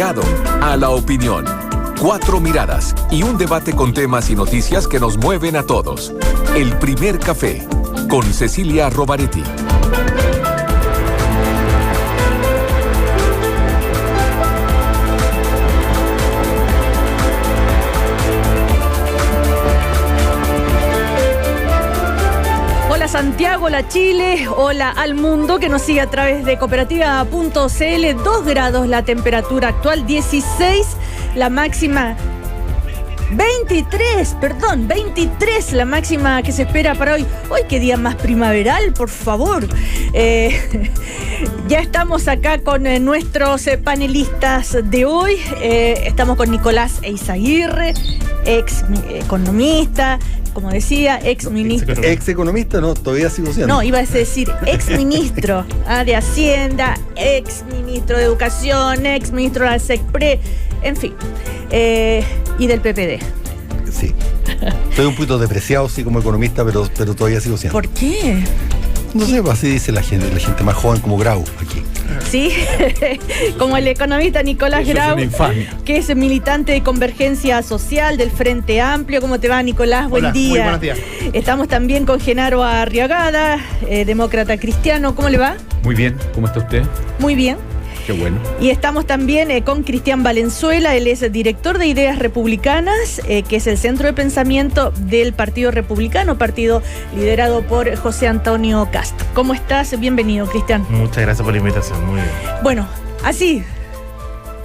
mercado a la opinión. 4 miradas y un debate con temas y noticias que nos mueven a todos. El Primer Café, con Cecilia Rovaretti. Hola Santiago, hola Chile, hola al mundo que nos sigue a través de cooperativa.cl. 2 grados la temperatura actual, 16 la máxima, 23 la máxima que se espera para hoy. Hoy qué día más primaveral, por favor. Ya estamos acá con nuestros panelistas de hoy. Estamos con Nicolás Eizaguirre, ex economista, como decía, ex ministro. Ex economista, no, todavía sigo siendo. No, iba a decir ex ministro de Hacienda, ex ministro de Educación, ex ministro de la SECPRE, en fin, y del PPD. Sí. Estoy un poquito depreciado, sí, como economista, pero todavía sigo siendo. ¿Por qué? No sé, así dice la gente más joven como Grau aquí. Sí, como el economista Nicolás Grau, que es militante de Convergencia Social del Frente Amplio. ¿Cómo te va, Nicolás? Buen día. Muy buenos días. Estamos también con Genaro Arriagada, demócrata cristiano. ¿Cómo le va? Muy bien, ¿cómo está usted? Muy bien. Qué bueno. Y estamos también con Cristian Valenzuela. Él es director de Ideas Republicanas, que es el centro de pensamiento del Partido Republicano, partido liderado por José Antonio Kast. ¿Cómo estás? Bienvenido, Cristian. Muchas gracias por la invitación, muy bien. Bueno, así,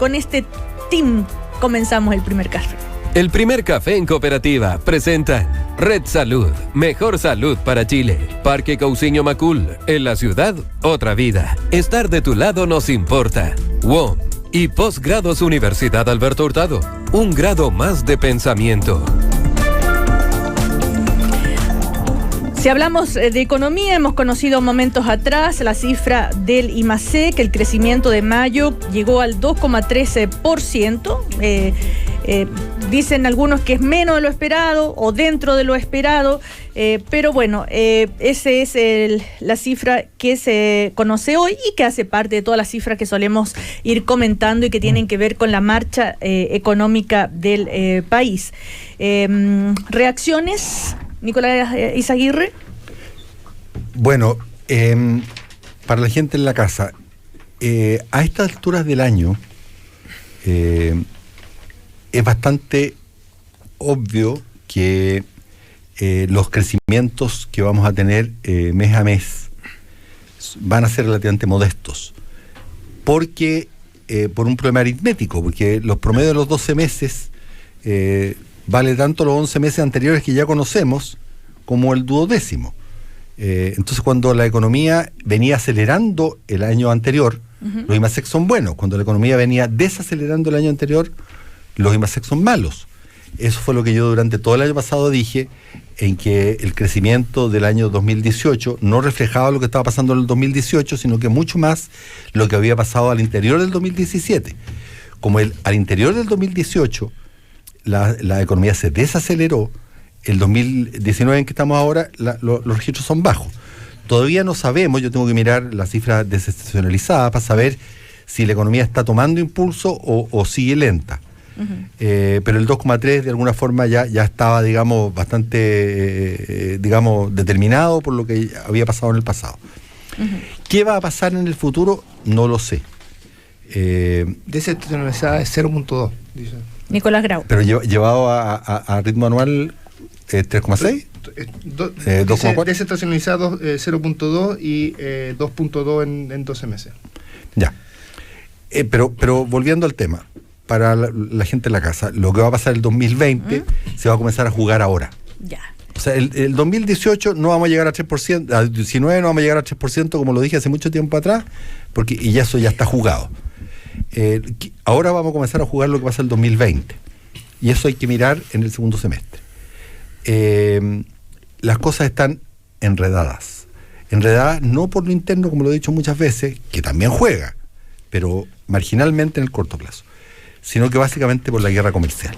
con este team comenzamos el primer café. El Primer Café en Cooperativa presenta Red Salud, mejor salud para Chile. Parque Cousiño Macul, en la ciudad, otra vida. Estar de tu lado nos importa. WOM y Postgrados Universidad Alberto Hurtado, un grado más de pensamiento. Si hablamos de economía, hemos conocido momentos atrás la cifra del IMACE, que el crecimiento de mayo llegó al 2,13%. Dicen algunos que es menos de lo esperado o dentro de lo esperado, pero bueno, esa es la cifra que se conoce hoy y que hace parte de todas las cifras que solemos ir comentando y que tienen que ver con la marcha económica del país. ¿Reacciones, Nicolás Eizaguirre? Bueno, para la gente en la casa, a estas alturas del año, es bastante obvio que los crecimientos que vamos a tener mes a mes van a ser relativamente modestos, porque por un problema aritmético, porque los promedios de los 12 meses vale tanto los 11 meses anteriores que ya conocemos como el 12º. Entonces, cuando la economía venía acelerando el año anterior, los IMASEC son buenos. Cuando la economía venía desacelerando el año anterior, los IMASEC son malos. Eso fue lo que yo durante todo el año pasado dije, en que el crecimiento del año 2018 no reflejaba lo que estaba pasando en el 2018, sino que mucho más lo que había pasado al interior del 2017. Como al interior del 2018 la economía se desaceleró, el 2019 en que estamos ahora, los registros son bajos. Todavía no sabemos, yo tengo que mirar las cifras desestacionalizadas para saber si la economía está tomando impulso o sigue lenta. Pero el 2,3 de alguna forma ya estaba, digamos, bastante, determinado por lo que había pasado en el pasado. ¿Qué va a pasar en el futuro? No lo sé. Desestacionalizada es 0.2, dice Nicolás Grau. Pero llevado a ritmo anual 3,6. 2,4. Desestacionalizado 0.2 y 2.2 en 12 meses. Ya. Pero volviendo al tema, para la gente en la casa, lo que va a pasar el 2020 se va a comenzar a jugar ahora. Ya. O sea, el 2018 no vamos a llegar a 3%, al 19 no vamos a llegar a 3%, como lo dije hace mucho tiempo atrás, y eso ya está jugado. Ahora vamos a comenzar a jugar lo que pasa el 2020. Y eso hay que mirar en el segundo semestre. Las cosas están enredadas. Enredadas no por lo interno, como lo he dicho muchas veces, que también juega, pero marginalmente en el corto plazo, sino que básicamente por la guerra comercial.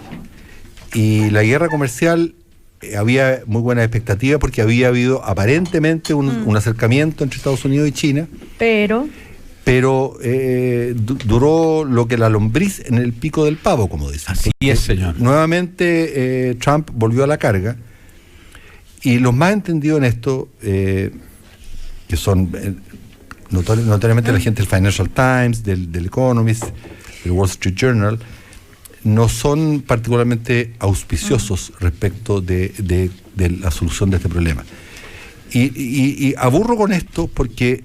Y la guerra comercial había muy buena expectativa porque había habido aparentemente un acercamiento entre Estados Unidos y China. pero duró lo que la lombriz en el pico del pavo, como dicen. Así es, señor. Nuevamente Trump volvió a la carga, y los más entendidos en esto, que son notoriamente la gente del Financial Times, del Economist, del Wall Street Journal, no son particularmente auspiciosos respecto de la solución de este problema. Y aburro con esto porque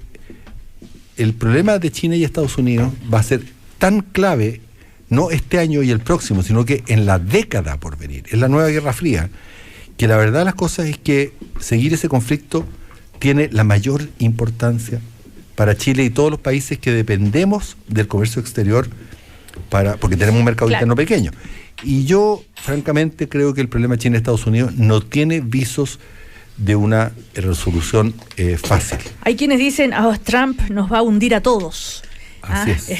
el problema de China y Estados Unidos va a ser tan clave, no este año y el próximo, sino que en la década por venir. Es la nueva Guerra Fría, que la verdad de las cosas es que seguir ese conflicto tiene la mayor importancia para Chile y todos los países que dependemos del comercio exterior, porque tenemos un mercado interno pequeño. Y yo, francamente, creo que el problema de China y Estados Unidos no tiene visos de una resolución fácil. Hay quienes dicen, Trump nos va a hundir a todos. Así es.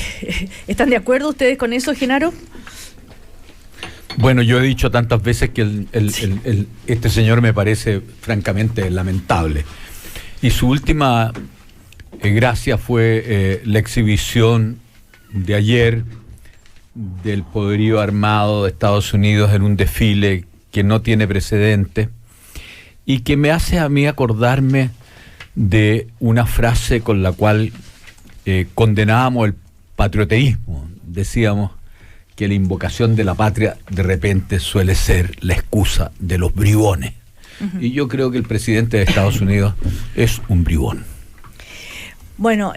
¿Están de acuerdo ustedes con eso, Genaro? Bueno, yo he dicho tantas veces que este señor me parece francamente lamentable. Y su última gracia fue la exhibición de ayer del poderío armado de Estados Unidos en un desfile que no tiene precedente y que me hace a mí acordarme de una frase con la cual condenábamos el patrioteísmo. Decíamos que la invocación de la patria de repente suele ser la excusa de los bribones. Uh-huh. Y yo creo que el presidente de Estados Unidos es un bribón. Bueno,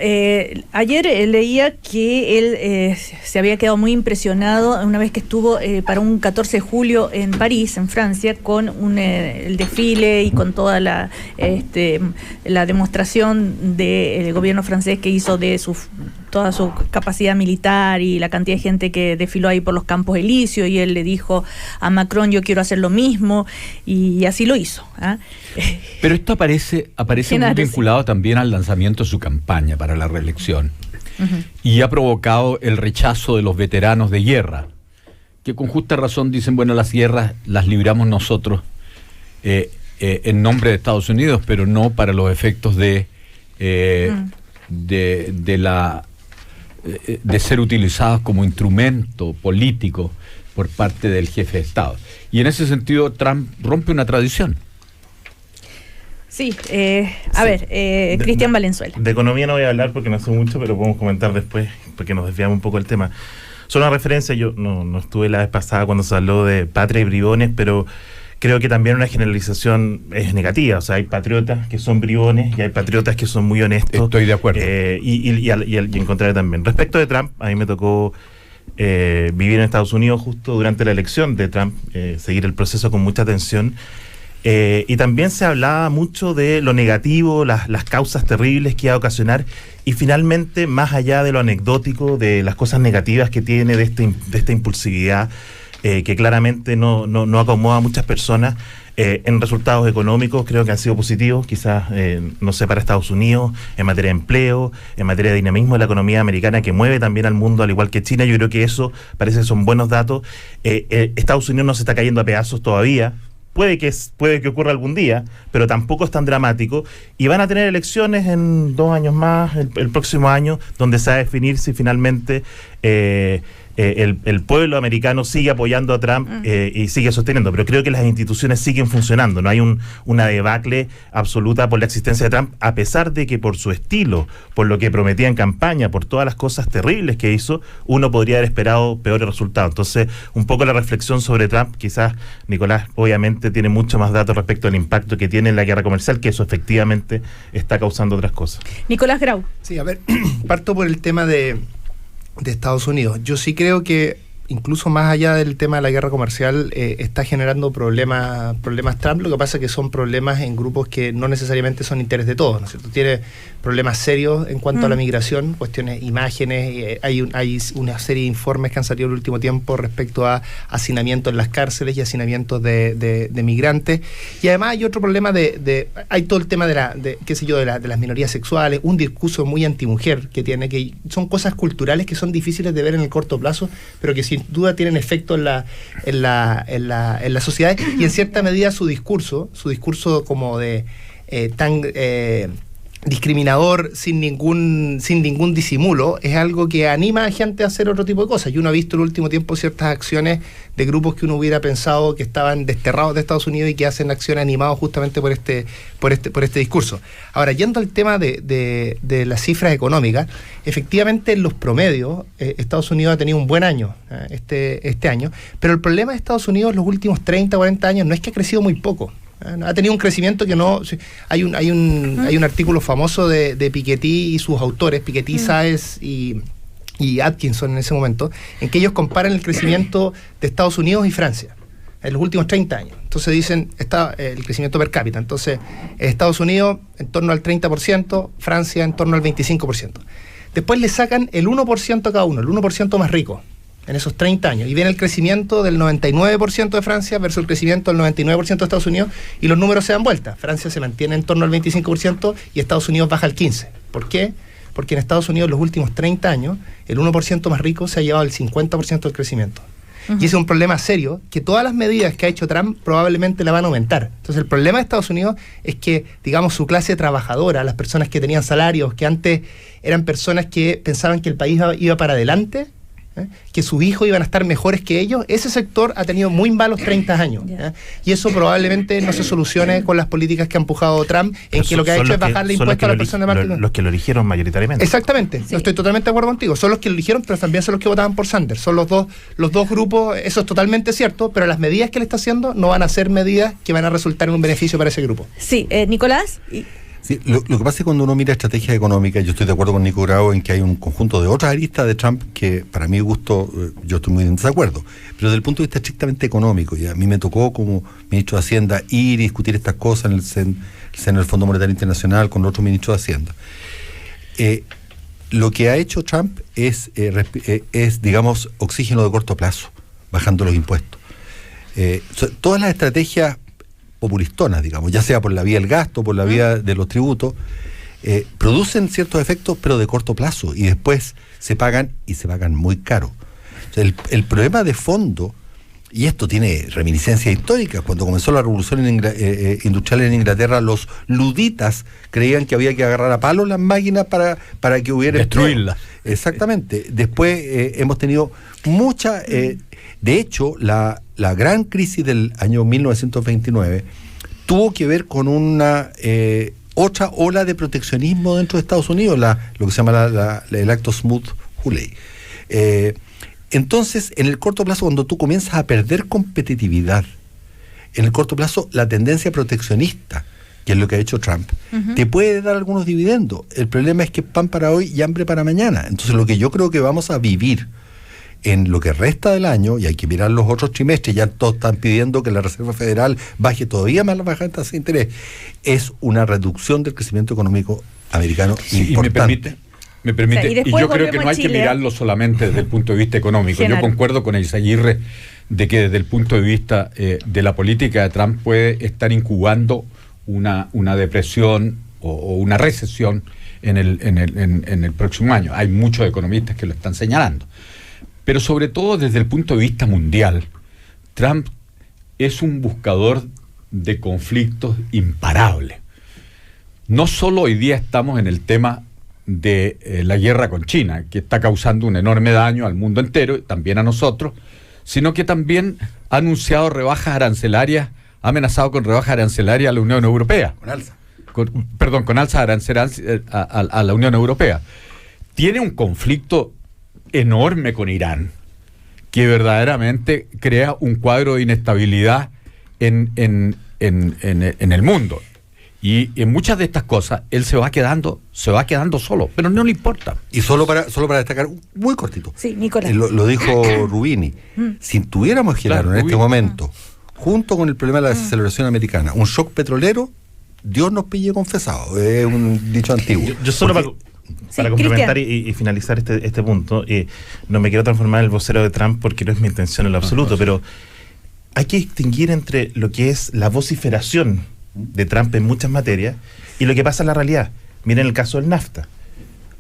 ayer leía que él se había quedado muy impresionado una vez que estuvo para un 14 de julio en París, en Francia, con el desfile y con toda la demostración del gobierno francés que hizo de toda su capacidad militar y la cantidad de gente que desfiló ahí por los Campos Elíseos, y él le dijo a Macron, yo quiero hacer lo mismo, y así lo hizo. Pero esto aparece muy vinculado también al lanzamiento de su campaña para la reelección. Uh-huh. Y ha provocado el rechazo de los veteranos de guerra, que con justa razón dicen, bueno, las guerras las libramos nosotros en nombre de Estados Unidos, pero no para los efectos de ser utilizados como instrumento político por parte del jefe de Estado. Y en ese sentido Trump rompe una tradición. Sí, Cristian Valenzuela. De economía no voy a hablar porque no sé mucho, pero podemos comentar después, porque nos desviamos un poco del tema. Solo una referencia, yo no estuve la vez pasada cuando se habló de patria y bribones, pero creo que también una generalización es negativa. O sea, hay patriotas que son bribones y hay patriotas que son muy honestos. Estoy de acuerdo. Y en contrario también. Respecto de Trump, a mí me tocó vivir en Estados Unidos justo durante la elección de Trump, seguir el proceso con mucha atención. Y también se hablaba mucho de lo negativo, las causas terribles que iba a ocasionar, y finalmente, más allá de lo anecdótico, de las cosas negativas que tiene de esta impulsividad, que claramente no acomoda a muchas personas, en resultados económicos creo que han sido positivos, quizás, no sé, para Estados Unidos, en materia de empleo, en materia de dinamismo de la economía americana, que mueve también al mundo, al igual que China. Yo creo que eso parece que son buenos datos. Estados Unidos no se está cayendo a pedazos todavía. Puede que ocurra algún día, pero tampoco es tan dramático, y van a tener elecciones en 2 años más, el próximo año, donde se va a definir si finalmente el pueblo americano sigue apoyando a Trump y sigue sosteniendo. Pero creo que las instituciones siguen funcionando, no hay una debacle absoluta por la existencia de Trump, a pesar de que por su estilo, por lo que prometía en campaña, por todas las cosas terribles que hizo, uno podría haber esperado peores resultados. Entonces, un poco la reflexión sobre Trump, quizás Nicolás obviamente tiene mucho más datos respecto al impacto que tiene en la guerra comercial, que eso efectivamente está causando otras cosas. Nicolás Grau. Sí, a ver, parto por el tema de Estados Unidos. Yo sí creo que incluso más allá del tema de la guerra comercial, está generando problemas Trump. Lo que pasa es que son problemas en grupos que no necesariamente son interés de todos, ¿no es cierto? Tiene problemas serios en cuanto a la migración, cuestiones, imágenes, hay una serie de informes que han salido en el último tiempo respecto a hacinamiento en las cárceles y hacinamientos de migrantes. Y además hay otro problema hay todo el tema de las minorías sexuales, un discurso muy antimujer que son cosas culturales que son difíciles de ver en el corto plazo, pero que sin duda tienen efecto en la sociedad, y en cierta medida su discurso como de discriminador sin ningún disimulo, es algo que anima a gente a hacer otro tipo de cosas. Y uno ha visto en el último tiempo ciertas acciones de grupos que uno hubiera pensado que estaban desterrados de Estados Unidos y que hacen acciones animados justamente por este discurso. Ahora, yendo al tema de las cifras económicas, efectivamente en los promedios Estados Unidos ha tenido un buen año este año, pero el problema de Estados Unidos los últimos 30, 40 años no es que ha crecido muy poco. Ha tenido un crecimiento que no... Hay un artículo famoso de Piketty y sus autores, Piketty, Sáez y Atkinson en ese momento, en que ellos comparan el crecimiento de Estados Unidos y Francia en los últimos 30 años. Entonces dicen el crecimiento per cápita. Entonces, Estados Unidos en torno al 30%, Francia en torno al 25%. Después le sacan el 1% a cada uno, el 1% más rico, en esos 30 años. Y viene el crecimiento del 99% de Francia versus el crecimiento del 99% de Estados Unidos, y los números se dan vuelta. Francia se mantiene en torno al 25% y Estados Unidos baja al 15%. ¿Por qué? Porque en Estados Unidos los últimos 30 años, el 1% más rico se ha llevado el 50% del crecimiento. Y ese es un problema serio, que todas las medidas que ha hecho Trump probablemente la van a aumentar. Entonces el problema de Estados Unidos es que, digamos, su clase trabajadora, las personas que tenían salarios, que antes eran personas que pensaban que el país iba para adelante, que sus hijos iban a estar mejores que ellos, ese sector ha tenido muy malos 30 años. Y eso probablemente no se solucione con las políticas que ha empujado Trump, en que lo que ha hecho es bajarle impuestos a las personas de más. Los que lo eligieron mayoritariamente. Exactamente, sí. Estoy totalmente de acuerdo contigo. Son los que lo eligieron, pero también son los que votaban por Sanders. Son los dos grupos, eso es totalmente cierto, pero las medidas que él está haciendo no van a ser medidas que van a resultar en un beneficio para ese grupo. Sí, Nicolás. Sí, lo que pasa es que cuando uno mira estrategia económica, yo estoy de acuerdo con Nico Grau en que hay un conjunto de otras aristas de Trump que para mi gusto yo estoy muy en desacuerdo, pero desde el punto de vista estrictamente económico, y a mí me tocó como ministro de Hacienda ir y discutir estas cosas en el seno del Fondo Monetario Internacional con otros ministros de Hacienda. Lo que ha hecho Trump es digamos, oxígeno de corto plazo, bajando los impuestos. Todas las estrategias populistonas, digamos, ya sea por la vía del gasto, por la vía de los tributos, producen ciertos efectos, pero de corto plazo, y después se pagan, y se pagan muy caro. O sea, el problema de fondo, y esto tiene reminiscencias históricas, cuando comenzó la revolución industrial en Inglaterra, los luditas creían que había que agarrar a palos las máquinas para que hubiera... Destruirlas. Exactamente. Después hemos tenido mucha... de hecho, la gran crisis del año 1929 tuvo que ver con una otra ola de proteccionismo dentro de Estados Unidos, lo que se llama el acto Smoot-Hawley. Entonces, en el corto plazo, cuando tú comienzas a perder competitividad, en el corto plazo, la tendencia proteccionista, que es lo que ha hecho Trump, te puede dar algunos dividendos. El problema es que pan para hoy y hambre para mañana. Entonces, lo que yo creo que vamos a vivir en lo que resta del año, y hay que mirar los otros trimestres, ya todos están pidiendo que la Reserva Federal baje todavía más las bajas tasas de interés, es una reducción del crecimiento económico americano importante. Me permite, o sea, y yo creo que no hay que mirarlo solamente desde el punto de vista económico. Yo concuerdo con Eizaguirre de que desde el punto de vista de la política de Trump puede estar incubando una depresión o una recesión en el próximo año. Hay muchos economistas que lo están señalando. Pero sobre todo desde el punto de vista mundial, Trump es un buscador de conflictos imparable. No solo hoy día estamos en el tema de la guerra con China, que está causando un enorme daño al mundo entero, también a nosotros, sino que también ha anunciado rebajas arancelarias, ha amenazado con rebajas arancelarias a la Unión Europea. Con alza. Con alza arancelarias a la Unión Europea. Tiene un conflicto enorme con Irán, que verdaderamente crea un cuadro de inestabilidad en el mundo. Y en muchas de estas cosas él se va quedando solo, pero no le importa. Y solo para destacar, muy cortito. Sí, Nicolás. Lo dijo Rubini. Si tuviéramos, Gerardo, en este momento, junto con el problema de la desaceleración americana, un shock petrolero, Dios nos pille confesado. Es un dicho antiguo. Yo solo para complementar y finalizar este punto, no me quiero transformar en el vocero de Trump porque no es mi intención en lo absoluto, pero hay que distinguir entre lo que es la vociferación de Trump en muchas materias y lo que pasa en la realidad. Miren el caso del NAFTA.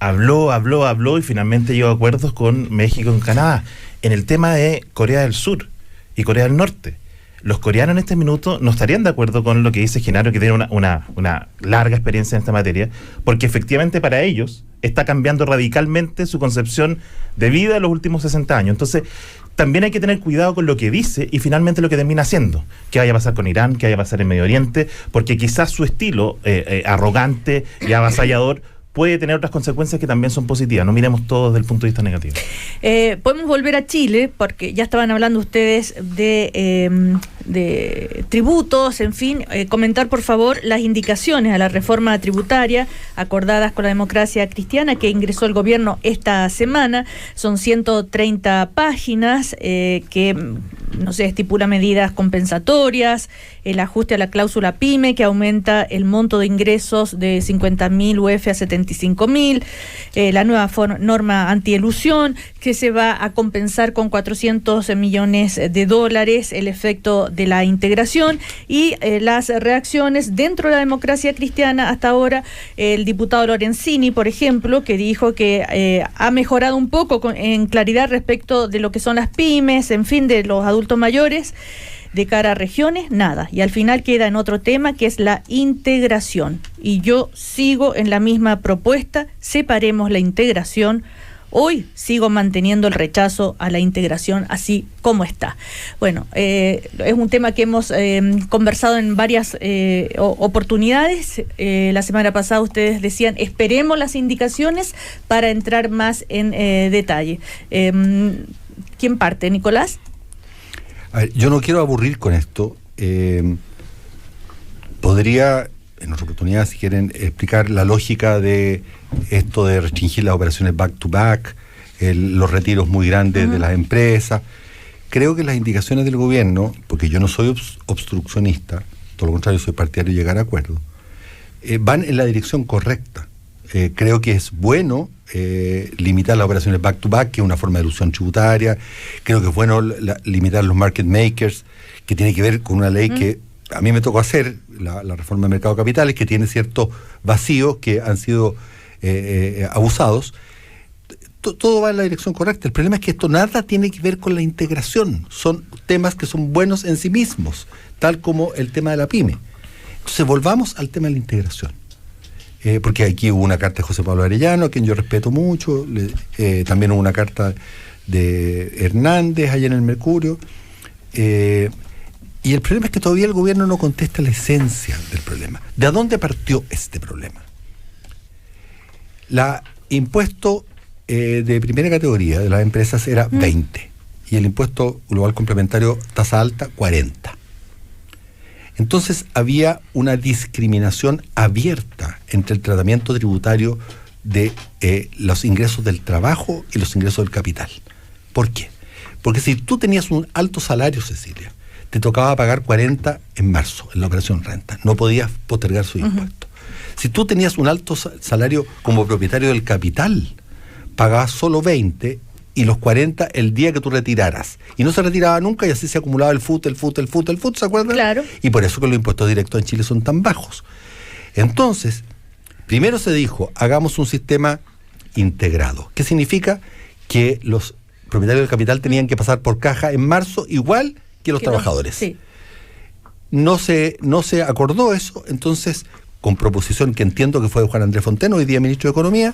Habló y finalmente llegó a acuerdos con México y con Canadá. En el tema de Corea del Sur y Corea del Norte, los coreanos en este minuto no estarían de acuerdo con lo que dice Genaro, que tiene una larga experiencia en esta materia, porque efectivamente para ellos está cambiando radicalmente su concepción de vida en los últimos 60 años. Entonces, también hay que tener cuidado con lo que dice y finalmente lo que termina haciendo. ¿Qué vaya a pasar con Irán? ¿Qué vaya a pasar en Medio Oriente? Porque quizás su estilo arrogante y avasallador puede tener otras consecuencias que también son positivas. No miremos todo desde el punto de vista negativo. Podemos volver a Chile, porque ya estaban hablando ustedes de tributos, en fin. Comentar, por favor, las indicaciones a la reforma tributaria acordadas con la Democracia Cristiana que ingresó el gobierno esta semana. Son 130 páginas que, no sé, estipula medidas compensatorias, el ajuste a la cláusula PYME, que aumenta el monto de ingresos de 50.000 UF a 75.000, la nueva norma antielusión, que se va a compensar con 400 millones de dólares el efecto de la integración, y las reacciones dentro de la Democracia Cristiana hasta ahora. El diputado Lorenzini, por ejemplo, que dijo que ha mejorado un poco en claridad respecto de lo que son las pymes, en fin, de los adultos mayores. De cara a regiones, nada. Y al final queda en otro tema, que es la integración. Y yo sigo en la misma propuesta: separemos la integración. Hoy sigo manteniendo el rechazo a la integración así como está. Bueno, es un tema que hemos conversado en varias oportunidades. La semana pasada ustedes decían, esperemos las indicaciones para entrar más en detalle. ¿Quién parte, Nicolás? A ver, yo no quiero aburrir con esto. Podría, en otra oportunidad, si quieren, explicar la lógica de esto de restringir las operaciones back-to-back, los retiros muy grandes de las empresas. Creo que las indicaciones del gobierno, porque yo no soy obstruccionista, todo lo contrario, soy partidario de llegar a acuerdos, van en la dirección correcta. Creo que es bueno limitar las operaciones back-to-back, que es una forma de elusión tributaria. Creo que es bueno limitar los market makers, que tiene que ver con una ley que a mí me tocó hacer, la reforma del mercado de capitales, que tiene ciertos vacíos que han sido abusados. Todo va en la dirección correcta. El problema es que esto nada tiene que ver con la integración. Son temas que son buenos en sí mismos, tal como el tema de la PYME. Entonces volvamos al tema de la integración. Porque aquí hubo una carta de José Pablo Arellano, a quien yo respeto mucho, también hubo una carta de Hernández allá en el Mercurio, y el problema es que todavía el gobierno no contesta la esencia del problema. ¿De dónde partió este problema? La impuesto de primera categoría de las empresas era 20, y el impuesto global complementario, tasa alta, 40. Entonces había una discriminación abierta entre el tratamiento tributario de los ingresos del trabajo y los ingresos del capital. ¿Por qué? Porque si tú tenías un alto salario, Cecilia, te tocaba pagar 40 en marzo, en la operación renta. No podías postergar su impuesto. Si tú tenías un alto salario como propietario del capital, pagabas solo 20 y los 40 el día que tú retiraras. Y no se retiraba nunca, y así se acumulaba el FUT, ¿se acuerdan? Claro. Y por eso que los impuestos directos en Chile son tan bajos. Entonces, primero se dijo, hagamos un sistema integrado. ¿Qué significa? Que los propietarios del capital tenían que pasar por caja en marzo igual que los trabajadores. Sí. No se acordó eso, entonces, con proposición que entiendo que fue de Juan Andrés Fonteno, hoy día ministro de Economía,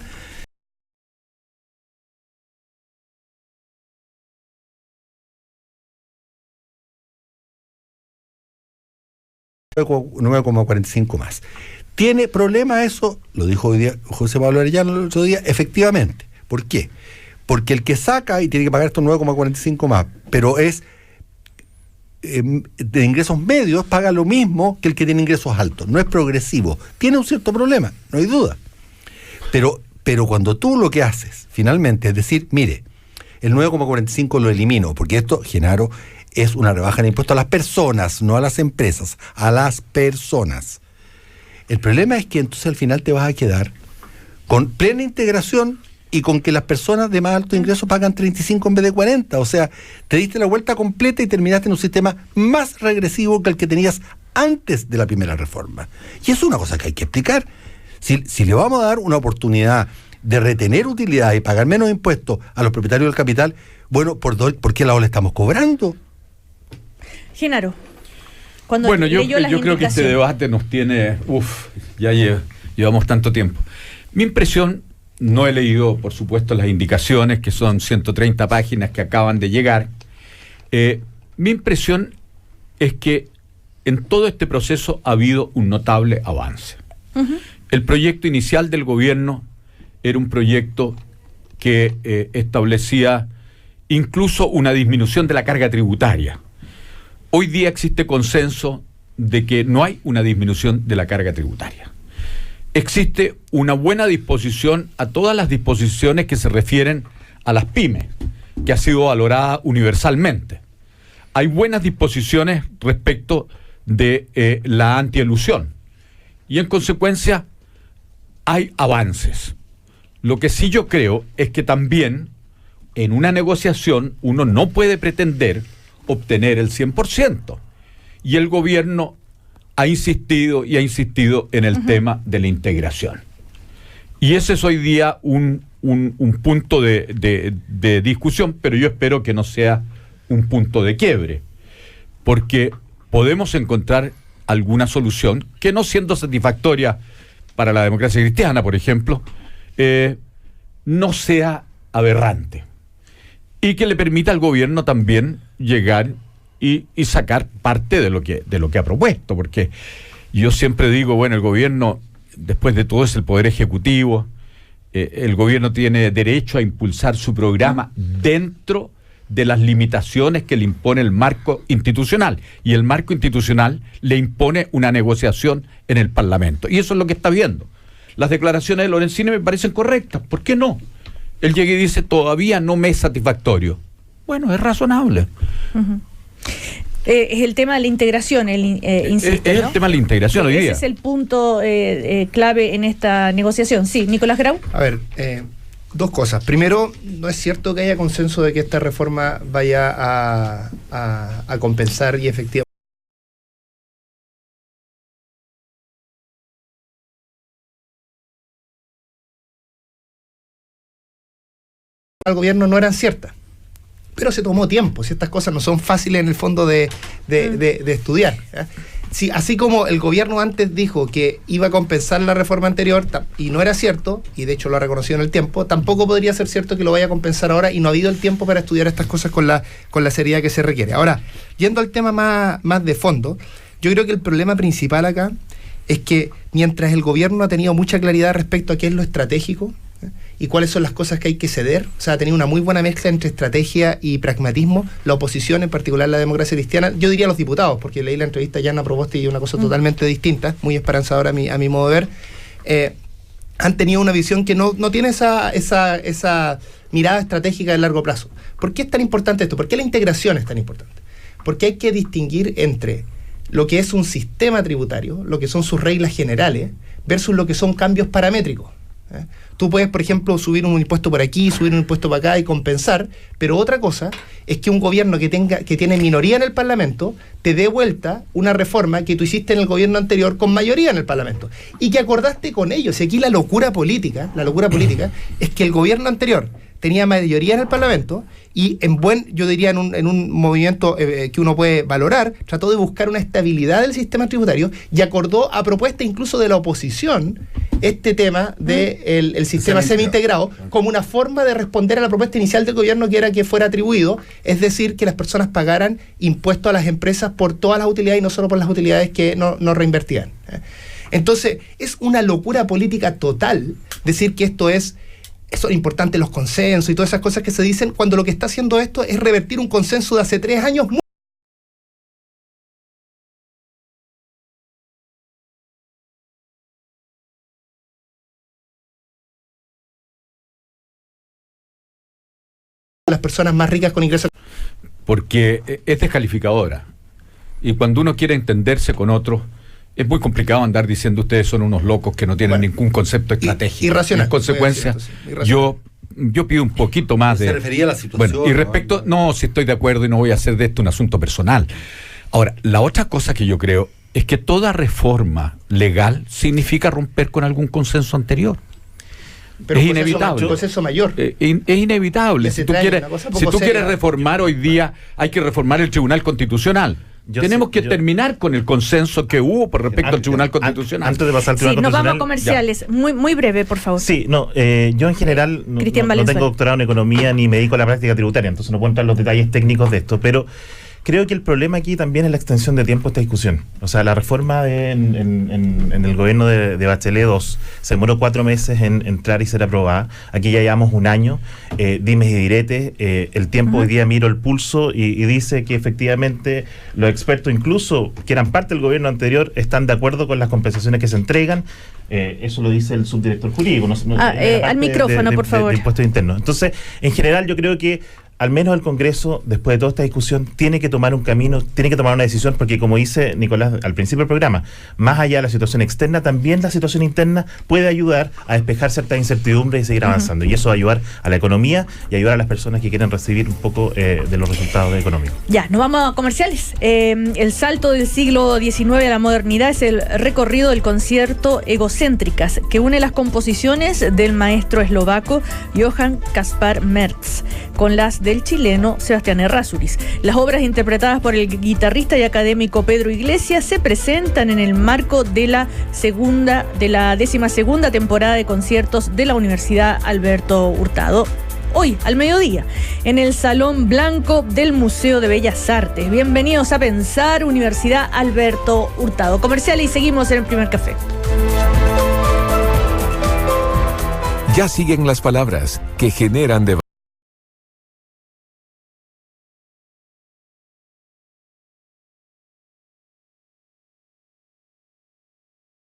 $9,45 más. ¿Tiene problema eso? Lo dijo hoy día José Pablo Arellano el otro día, efectivamente. ¿Por qué? Porque el que saca y tiene que pagar estos 9,45 más, pero es de ingresos medios, paga lo mismo que el que tiene ingresos altos. No es progresivo. Tiene un cierto problema, no hay duda. Pero cuando tú lo que haces, finalmente, es decir, mire, el 9,45 lo elimino, porque esto, Genaro, es una rebaja de impuestos a las personas, no a las empresas, a las personas. El problema es que entonces al final te vas a quedar con plena integración y con que las personas de más alto ingreso pagan 35 en vez de 40. O sea, te diste la vuelta completa y terminaste en un sistema más regresivo que el que tenías antes de la primera reforma. Y eso es una cosa que hay que explicar. Si le vamos a dar una oportunidad de retener utilidad y pagar menos impuestos a los propietarios del capital, bueno, ¿por qué lado le estamos cobrando? Genaro. cuando bueno, yo leyó las creo que este indicaciones? debate nos tiene... ya llevamos tanto tiempo. Mi impresión, no he leído, por supuesto, las indicaciones, que son 130 páginas que acaban de llegar. Mi impresión es que en todo este proceso ha habido un notable avance. Uh-huh. El proyecto inicial del gobierno era un proyecto que establecía incluso una disminución de la carga tributaria. Hoy día existe consenso de que no hay una disminución de la carga tributaria. Existe una buena disposición a todas las disposiciones que se refieren a las pymes, que ha sido valorada universalmente. Hay buenas disposiciones respecto de la antielusión y en consecuencia hay avances. Lo que sí yo creo es que también en una negociación uno no puede pretender obtener el 100%. Y el gobierno ha insistido en el tema de la integración. Y ese es hoy día un punto de discusión, pero yo espero que no sea un punto de quiebre, porque podemos encontrar alguna solución que, no siendo satisfactoria para la democracia cristiana, por ejemplo, no sea aberrante y que le permita al gobierno también llegar y sacar parte de lo que ha propuesto, porque yo siempre digo, bueno, el gobierno, después de todo, es el poder ejecutivo. El gobierno tiene derecho a impulsar su programa dentro de las limitaciones que le impone el marco institucional, y el marco institucional le impone una negociación en el Parlamento, y eso es lo que está viendo. Las declaraciones de Lorenzini me parecen correctas. ¿Por qué no? Él llega y dice, todavía no me es satisfactorio. Bueno, es razonable. Uh-huh. Es el tema de la integración, insiste, es ¿no? el tema de la integración hoy día. Ese es el punto clave en esta negociación. Sí, Nicolás Grau. A ver, dos cosas. Primero, no es cierto que haya consenso de que esta reforma vaya a compensar y efectivamente al gobierno no eran ciertas, pero se tomó tiempo. Si estas cosas no son fáciles en el fondo de estudiar, ¿eh? Sí, así como el gobierno antes dijo que iba a compensar la reforma anterior y no era cierto, y de hecho lo ha reconocido en el tiempo, tampoco podría ser cierto que lo vaya a compensar ahora, y no ha habido el tiempo para estudiar estas cosas con la seriedad que se requiere. Ahora, yendo al tema más de fondo, yo creo que el problema principal acá es que mientras el gobierno ha tenido mucha claridad respecto a qué es lo estratégico, y cuáles son las cosas que hay que ceder, o sea, ha tenido una muy buena mezcla entre estrategia y pragmatismo, la oposición, en particular la democracia cristiana, yo diría los diputados, porque leí la entrevista ya en la propuesta y una cosa totalmente distinta, muy esperanzadora a mi modo de ver, han tenido una visión que no tiene esa mirada estratégica de largo plazo. ¿Por qué es tan importante esto? ¿Por qué la integración es tan importante? Porque hay que distinguir entre lo que es un sistema tributario, lo que son sus reglas generales, versus lo que son cambios paramétricos. Tú puedes, por ejemplo, subir un impuesto por aquí, subir un impuesto para acá y compensar, pero otra cosa es que un gobierno que tiene minoría en el Parlamento te dé vuelta una reforma que tú hiciste en el gobierno anterior con mayoría en el Parlamento y que acordaste con ellos. Y aquí la locura política es que el gobierno anterior tenía mayoría en el Parlamento y yo diría en un movimiento que uno puede valorar, trató de buscar una estabilidad del sistema tributario y acordó a propuesta incluso de la oposición este tema del sistema semi-integrado como una forma de responder a la propuesta inicial del gobierno, que era que fuera atribuido, es decir, que las personas pagaran impuestos a las empresas por todas las utilidades y no solo por las utilidades que no reinvertían. Entonces, es una locura política total decir que son importantes los consensos y todas esas cosas que se dicen, cuando lo que está haciendo esto es revertir un consenso de hace 3 años. Las personas más ricas con ingresos. Porque es descalificadora. Y cuando uno quiere entenderse con otros, es muy complicado andar diciendo ustedes son unos locos que no tienen ningún concepto estratégico. Irracional. En consecuencia, yo pido un poquito más de... Se refería a la situación. Bueno, y respecto... No, si estoy de acuerdo y no voy a hacer de esto un asunto personal. Ahora, la otra cosa que yo creo es que toda reforma legal significa romper con algún consenso anterior. Pero es inevitable. Un proceso mayor. Es inevitable. Si tú quieres reformar hoy día, hay que reformar el Tribunal Constitucional. Tenemos que terminar con el consenso que hubo por respecto al Tribunal Constitucional. Antes de pasar al Tribunal Nos Constitucional. vamos a comerciales. Muy breve, por favor. Sí, yo en general no tengo doctorado en economía ni me dedico a la práctica tributaria, entonces no puedo entrar en los detalles técnicos de esto, pero creo que el problema aquí también es la extensión de tiempo de esta discusión. O sea, la reforma en el gobierno de Bachelet 2 se demoró 4 meses en entrar y ser aprobada. Aquí ya llevamos un año, dimes y diretes. El tiempo hoy día miro el pulso y dice que efectivamente los expertos, incluso que eran parte del gobierno anterior, están de acuerdo con las compensaciones que se entregan. Eso lo dice el subdirector jurídico. Al micrófono, por favor. De impuestos internos. Entonces, en general, yo creo que al menos el Congreso, después de toda esta discusión, tiene que tomar un camino, tiene que tomar una decisión, porque como dice Nicolás al principio del programa, más allá de la situación externa, también la situación interna puede ayudar a despejar ciertas incertidumbres y seguir avanzando. Y eso va a ayudar a la economía y ayudar a las personas que quieren recibir un poco de los resultados económicos. Ya, nos vamos a comerciales. El salto del siglo XIX a la modernidad es el recorrido del concierto Egocéntricas, que une las composiciones del maestro eslovaco Johann Kaspar Merz con las del chileno Sebastián Errázuriz. Las obras interpretadas por el guitarrista y académico Pedro Iglesias se presentan en el marco de la 12ª temporada de conciertos de la Universidad Alberto Hurtado. Hoy, al mediodía, en el Salón Blanco del Museo de Bellas Artes. Bienvenidos a Pensar, Universidad Alberto Hurtado. Comercial y seguimos en el primer café. Ya siguen las palabras que generan debate.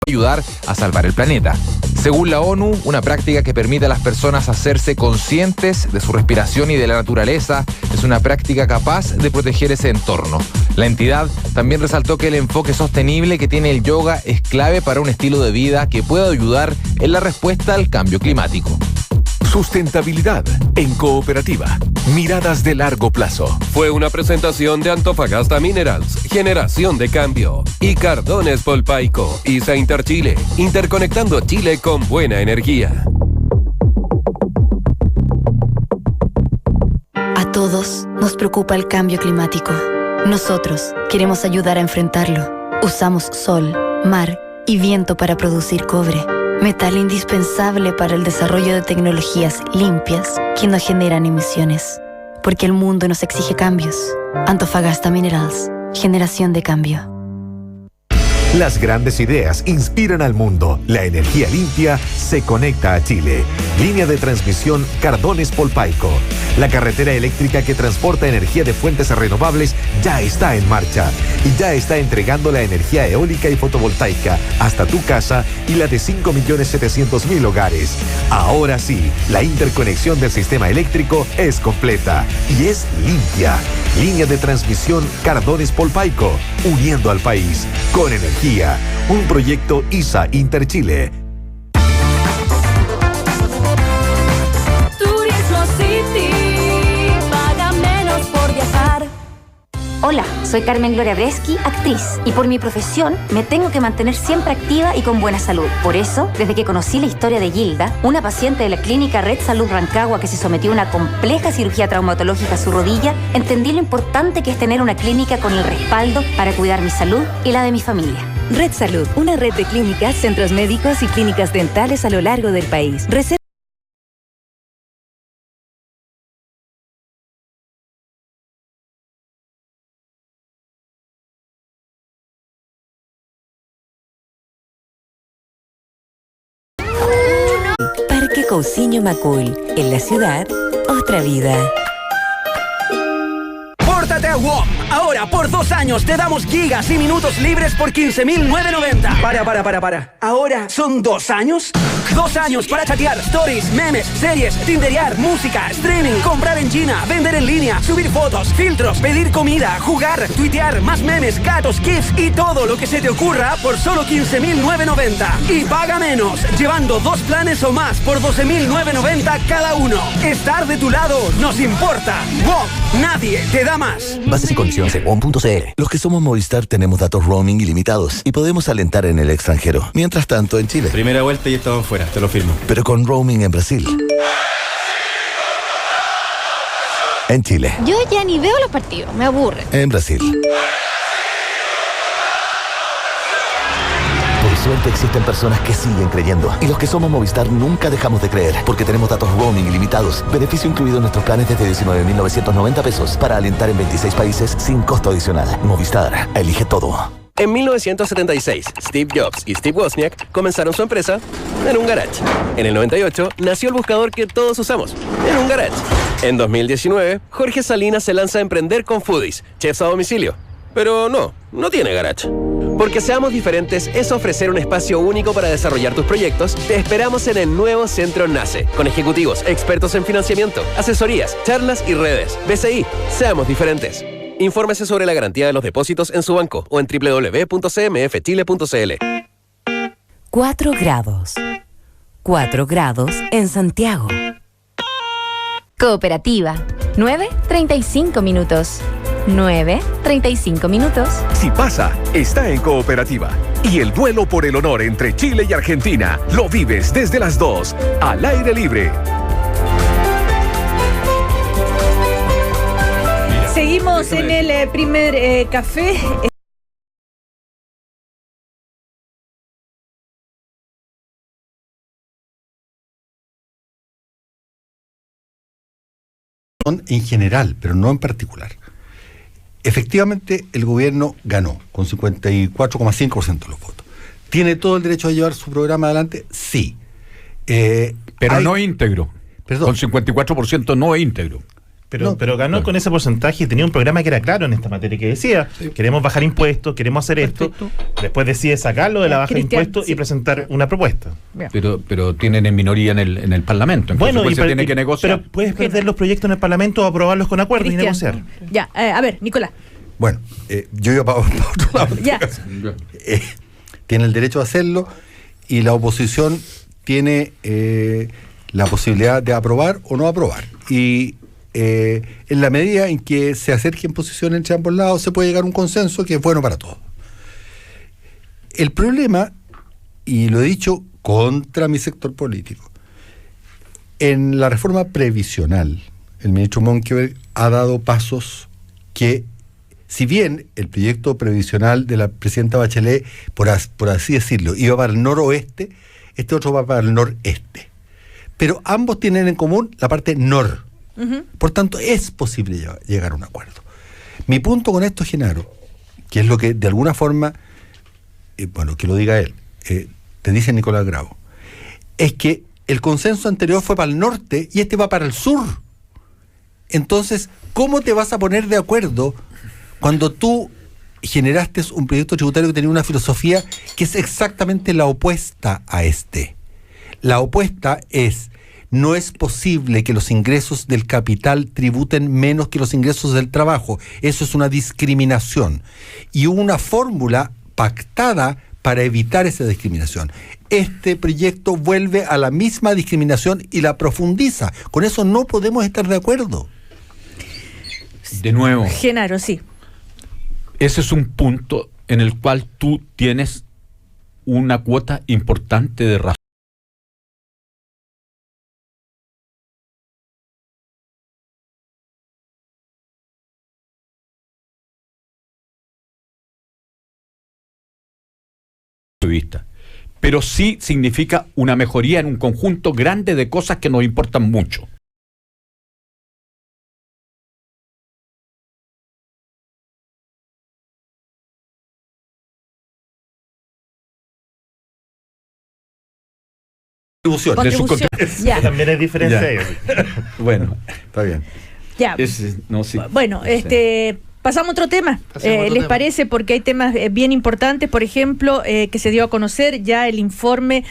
Ayudar a salvar el planeta. Según la ONU, una práctica que permite a las personas hacerse conscientes de su respiración y de la naturaleza es una práctica capaz de proteger ese entorno. La entidad también resaltó que el enfoque sostenible que tiene el yoga es clave para un estilo de vida que pueda ayudar en la respuesta al cambio climático. Sustentabilidad en cooperativa. Miradas de largo plazo. Fue una presentación de Antofagasta Minerals, Generación de Cambio, y Cardones Polpaico, ISA Interchile, interconectando Chile con buena energía. A todos nos preocupa el cambio climático. Nosotros queremos ayudar a enfrentarlo. Usamos sol, mar y viento para producir cobre, metal indispensable para el desarrollo de tecnologías limpias que no generan emisiones. Porque el mundo nos exige cambios. Antofagasta Minerals, generación de cambio. Las grandes ideas inspiran al mundo. La energía limpia se conecta a Chile. Línea de transmisión Cardones Polpaico. La carretera eléctrica que transporta energía de fuentes renovables ya está en marcha y ya está entregando la energía eólica y fotovoltaica hasta tu casa y la de 5.700.000 hogares. Ahora sí, la interconexión del sistema eléctrico es completa y es limpia. Línea de transmisión Cardones Polpaico, uniendo al país con energía. Un proyecto ISA Interchile. Hola, soy Carmen Gloria Bresky, actriz, y por mi profesión me tengo que mantener siempre activa y con buena salud. Por eso, desde que conocí la historia de Gilda, una paciente de la clínica Red Salud Rancagua que se sometió a una compleja cirugía traumatológica a su rodilla, entendí lo importante que es tener una clínica con el respaldo para cuidar mi salud y la de mi familia. Red Salud, una red de clínicas, centros médicos y clínicas dentales a lo largo del país. Parque Cousiño Macul, en la ciudad, otra vida. ¡Pórtate a WOM! Ahora, por 2 años, te damos gigas y minutos libres por 15.990. Para. ¿Ahora son 2 años? 2 años para chatear, stories, memes, series, tinderear, música, streaming, comprar en China, vender en línea, subir fotos, filtros, pedir comida, jugar, tuitear, más memes, gatos, gifs y todo lo que se te ocurra por solo 15.990. Y paga menos, llevando 2 planes o más por 12.990 cada uno. Estar de tu lado nos importa. WOM, nadie te da más. Bases y condiciones en WOM.cl. Los que somos Movistar tenemos datos roaming ilimitados y podemos alentar en el extranjero. Mientras tanto, en Chile. Primera vuelta y estamos fuera, te lo firmo. Pero con roaming en Brasil. En Chile. Yo ya ni veo los partidos, me aburre. En Brasil. que existen personas que siguen creyendo. Y los que somos Movistar nunca dejamos de creer, porque tenemos datos roaming ilimitados. Beneficio incluido en nuestros planes desde 19.990 pesos para alentar en 26 países sin costo adicional. Movistar, elige todo. En 1976, Steve Jobs y Steve Wozniak comenzaron su empresa en un garage. En el 98 nació el buscador que todos usamos, en un garage. En 2019, Jorge Salinas se lanza a emprender con Foodies, chefs a domicilio. Pero no tiene garage. Porque Seamos Diferentes es ofrecer un espacio único para desarrollar tus proyectos. Te esperamos en el nuevo Centro NACE, con ejecutivos, expertos en financiamiento, asesorías, charlas y redes. BCI, Seamos Diferentes. Infórmese sobre la garantía de los depósitos en su banco o en www.cmfchile.cl. 4 grados. 4 grados en Santiago. Cooperativa. 9:35 minutos. 9:35 minutos. Si pasa, está en Cooperativa. Y el duelo por el honor entre Chile y Argentina lo vives desde las 2, al aire libre. Seguimos en el primer café. En general, pero no en particular. Efectivamente, el gobierno ganó con 54,5% de los votos. ¿Tiene todo el derecho a llevar su programa adelante? Sí. Pero no íntegro. Perdón. Con 54% no íntegro. Pero ganó con ese porcentaje y tenía un programa que era claro en esta materia, que decía, queremos bajar impuestos, queremos hacer esto. Después decide sacarlo de la baja de impuestos y presentar una propuesta. Pero tienen en minoría en el Parlamento. Entonces tiene que negociar. Pero puedes perder los proyectos en el Parlamento o aprobarlos con acuerdo y negociar. Ya, a ver, Nicolás. Bueno, yo iba para otro lado. Ya. Tiene el derecho a hacerlo y la oposición tiene la posibilidad de aprobar o no aprobar. Y en la medida en que se acerquen posiciones entre ambos lados, se puede llegar a un consenso que es bueno para todos. El problema, y lo he dicho contra mi sector político, en la reforma previsional, el ministro Monkeberg ha dado pasos que, si bien el proyecto previsional de la presidenta Bachelet, por así decirlo, iba para el noroeste, este otro va para el noreste. Pero ambos tienen en común la parte nor. Por tanto, es posible llegar a un acuerdo. Mi punto con esto, Genaro, que es lo que de alguna forma, que lo diga él, te dice Nicolás Grau, es que el consenso anterior fue para el norte y este va para el sur. Entonces, ¿cómo te vas a poner de acuerdo cuando tú generaste un proyecto tributario que tenía una filosofía que es exactamente la opuesta a este? La opuesta es: no es posible que los ingresos del capital tributen menos que los ingresos del trabajo. Eso es una discriminación. Y hubo una fórmula pactada para evitar esa discriminación. Este proyecto vuelve a la misma discriminación y la profundiza. Con eso no podemos estar de acuerdo. De nuevo. Genaro, sí. Ese es un punto en el cual tú tienes una cuota importante de razón. Vista. Pero sí significa una mejoría en un conjunto grande de cosas que nos importan mucho. Ya. También hay diferencia ahí. Bueno, está bien. Ya. Bueno, pasamos a otro tema, ¿les parece? Porque hay temas bien importantes, por ejemplo, que se dio a conocer ya el informe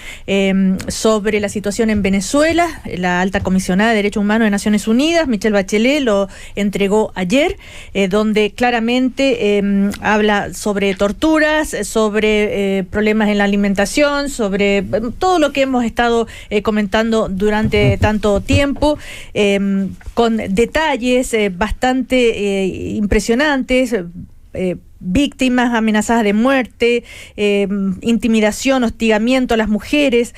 sobre la situación en Venezuela. La alta comisionada de Derechos Humanos de Naciones Unidas, Michelle Bachelet, lo entregó ayer, donde claramente habla sobre torturas, sobre problemas en la alimentación, sobre todo lo que hemos estado comentando durante tanto tiempo, con detalles bastante impresionantes. Víctimas amenazadas de muerte, intimidación, hostigamiento a las mujeres.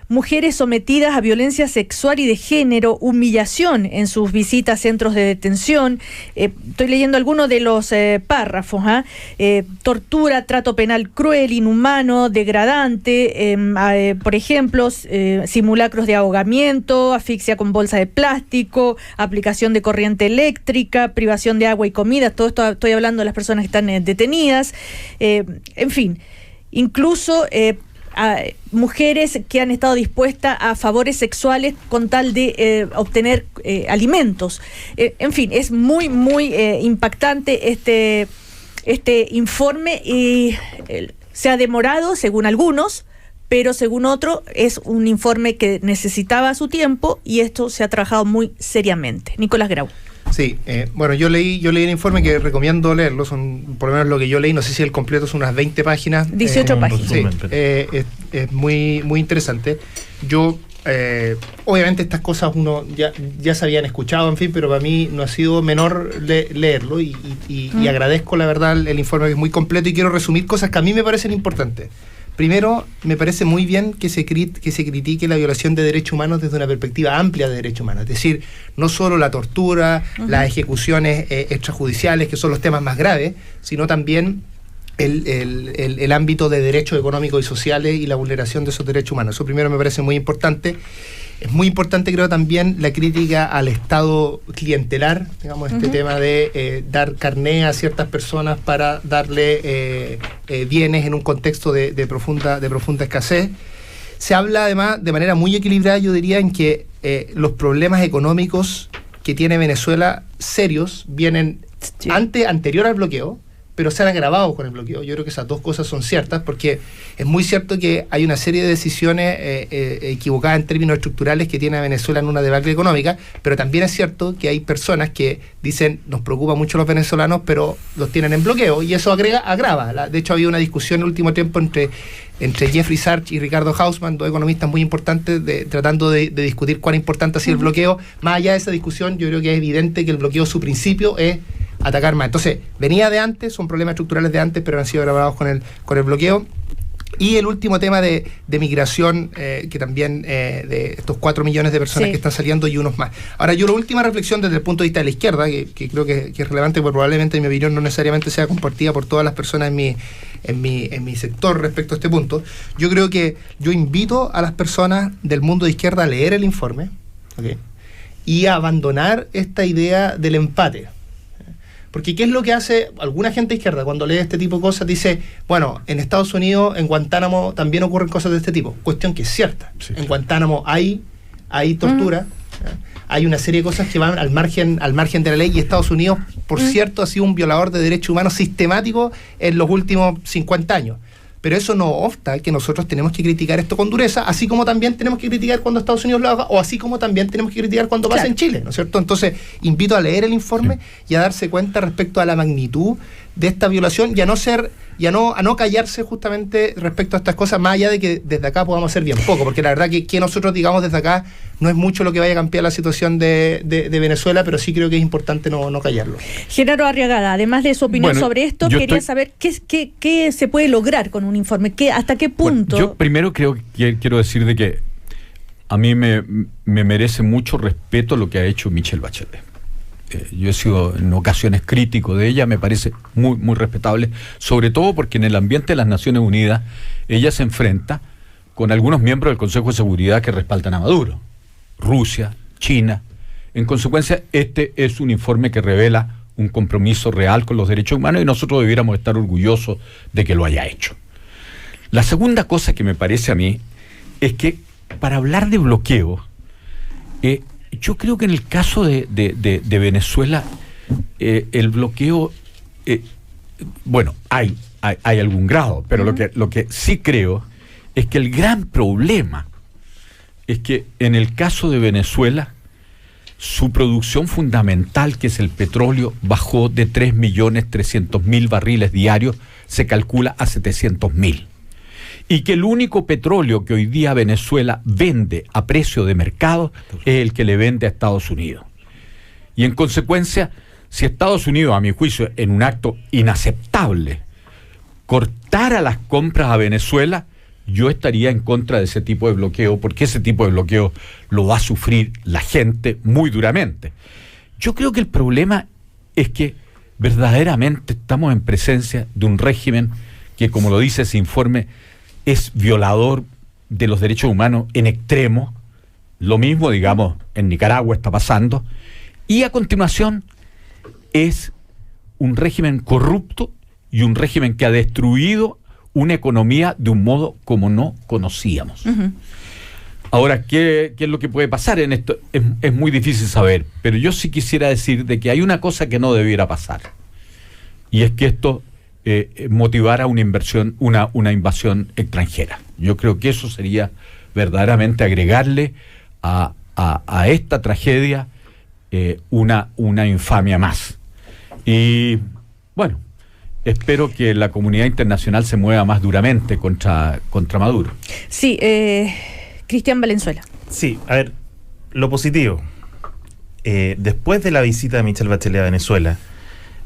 mujeres sometidas a violencia sexual y de género, humillación en sus visitas a centros de detención. Estoy leyendo algunos de los párrafos. Tortura, trato penal cruel, inhumano, degradante, por ejemplo, simulacros de ahogamiento, asfixia con bolsa de plástico, aplicación de corriente eléctrica, privación de agua y comida. Todo esto estoy hablando de las personas que están detenidas. En fin, incluso a mujeres que han estado dispuestas a favores sexuales con tal de obtener alimentos. En fin, es muy, muy impactante este informe y se ha demorado, según algunos, pero según otros es un informe que necesitaba su tiempo y esto se ha trabajado muy seriamente. Nicolás Grau. Sí, bueno, yo leí el informe, que recomiendo leerlo, son por lo menos lo que yo leí, no sé si el completo son unas 20 páginas. 18 páginas. Sí, es muy, muy interesante. Yo, obviamente estas cosas uno ya se habían escuchado, en fin, pero para mí no ha sido menor leerlo y agradezco la verdad el informe, que es muy completo, y quiero resumir cosas que a mí me parecen importantes. Primero, me parece muy bien que se critique la violación de derechos humanos desde una perspectiva amplia de derechos humanos. Es decir, no solo la tortura, las ejecuciones extrajudiciales, que son los temas más graves, sino también el ámbito de derechos económicos y sociales y la vulneración de esos derechos humanos. Eso primero me parece muy importante. Es muy importante, creo, también la crítica al Estado clientelar, digamos, este tema de dar carné a ciertas personas para darle bienes en un contexto de profunda escasez. Se habla además de manera muy equilibrada, yo diría, en que los problemas económicos que tiene Venezuela serios vienen anterior al bloqueo, pero se han agravado con el bloqueo. Yo creo que esas dos cosas son ciertas, porque es muy cierto que hay una serie de decisiones equivocadas en términos estructurales que tiene a Venezuela en una debacle económica, pero también es cierto que hay personas que dicen, nos preocupa mucho los venezolanos, pero los tienen en bloqueo, y eso agrava. De hecho, había una discusión en el último tiempo entre Jeffrey Sachs y Ricardo Hausmann, dos economistas muy importantes, tratando de discutir cuán importante ha sido el bloqueo. Más allá de esa discusión, yo creo que es evidente que el bloqueo, su principio es atacar más. Entonces, venía de antes, son problemas estructurales de antes, pero han sido agravados con el bloqueo. Y el último tema de migración, que también de estos 4 millones de personas que están saliendo y unos más. Ahora, yo la última reflexión desde el punto de vista de la izquierda, que creo que es relevante, porque probablemente en mi opinión no necesariamente sea compartida por todas las personas en mi sector respecto a este punto. Yo creo que yo invito a las personas del mundo de izquierda a leer el informe, y a abandonar esta idea del empate. Porque ¿qué es lo que hace alguna gente izquierda cuando lee este tipo de cosas? Dice, bueno, en Estados Unidos, en Guantánamo también ocurren cosas de este tipo. Cuestión que es cierta. Sí, en Guantánamo hay tortura, hay una serie de cosas que van al margen de la ley, y Estados Unidos, por cierto, ha sido un violador de derechos humanos sistemático en los últimos 50 años. Pero eso no obsta que nosotros tenemos que criticar esto con dureza, así como también tenemos que criticar cuando Estados Unidos lo haga, o así como también tenemos que criticar cuando pasa en Chile, ¿no es cierto? Entonces, invito a leer el informe y a darse cuenta respecto a la magnitud de esta violación, y a no callarse justamente respecto a estas cosas, más allá de que desde acá podamos hacer bien poco, porque la verdad que nosotros digamos desde acá no es mucho lo que vaya a cambiar la situación de Venezuela, pero sí creo que es importante no callarlo. Genaro Arriagada, además de su opinión sobre esto, quería saber qué se puede lograr con un informe, hasta qué punto. Bueno, yo primero quiero decir de que a mí me merece mucho respeto lo que ha hecho Michelle Bachelet. Yo he sido en ocasiones crítico de ella, me parece muy, muy respetable, sobre todo porque en el ambiente de las Naciones Unidas ella se enfrenta con algunos miembros del Consejo de Seguridad que respaldan a Maduro, Rusia, China. En consecuencia, este es un informe que revela un compromiso real con los derechos humanos, y nosotros debiéramos estar orgullosos de que lo haya hecho. La segunda cosa que me parece a mí es que para hablar de bloqueo, yo creo que en el caso de Venezuela, el bloqueo, bueno, hay algún grado, pero lo que sí creo es que el gran problema es que en el caso de Venezuela, su producción fundamental, que es el petróleo, bajó de 3.300.000 barriles diarios, se calcula a 700.000. Y que el único petróleo que hoy día Venezuela vende a precio de mercado es el que le vende a Estados Unidos. Y en consecuencia, si Estados Unidos, a mi juicio, en un acto inaceptable, cortara las compras a Venezuela, yo estaría en contra de ese tipo de bloqueo, porque ese tipo de bloqueo lo va a sufrir la gente muy duramente. Yo creo que el problema es que verdaderamente estamos en presencia de un régimen que, como lo dice ese informe, es violador de los derechos humanos en extremo. Lo mismo, digamos, en Nicaragua está pasando. Y a continuación es un régimen corrupto y un régimen que ha destruido una economía de un modo como no conocíamos. Uh-huh. Ahora, ¿qué es lo que puede pasar en esto? Es muy difícil saber, pero yo sí quisiera decir de que hay una cosa que no debiera pasar, y es que esto motivara una una invasión extranjera. Yo creo que eso sería verdaderamente agregarle a esta tragedia una infamia más. Y bueno, espero que la comunidad internacional se mueva más duramente contra Maduro. Sí, Cristian Valenzuela. Sí, a ver, lo positivo. Después de la visita de Michelle Bachelet a Venezuela,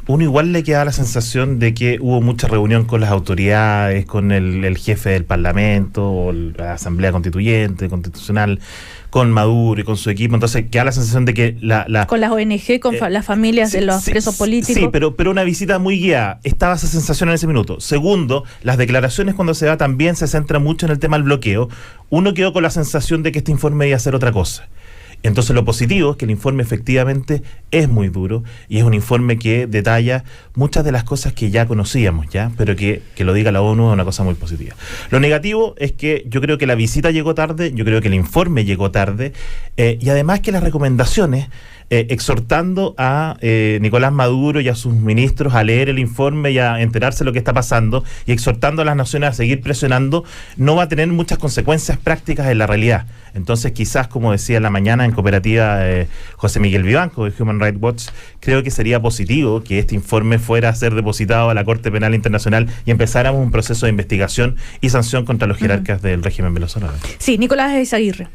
uno igual le queda la sensación de que hubo mucha reunión con las autoridades, con el jefe del Parlamento, o la Asamblea Constitucional, con Maduro y con su equipo. Entonces queda la sensación de que con las ONG, con las familias de los presos políticos. Sí, pero una visita muy guiada. Estaba esa sensación en ese minuto. Segundo, las declaraciones cuando se va también se centran mucho en el tema del bloqueo. Uno quedó con la sensación de que este informe iba a ser otra cosa. Entonces lo positivo es que el informe efectivamente es muy duro y es un informe que detalla muchas de las cosas que ya conocíamos, pero que lo diga la ONU es una cosa muy positiva. Lo negativo es que yo creo que la visita llegó tarde, yo creo que el informe llegó tarde, y además que las recomendaciones, exhortando a Nicolás Maduro y a sus ministros a leer el informe y a enterarse de lo que está pasando, y exhortando a las naciones a seguir presionando, no va a tener muchas consecuencias prácticas en la realidad. Entonces quizás, como decía en la mañana en Cooperativa José Miguel Vivanco de Human Rights Watch, creo que sería positivo que este informe fuera a ser depositado a la Corte Penal Internacional y empezáramos un proceso de investigación y sanción contra los jerarcas del régimen venezolano. Sí, Nicolás Eizaguirre.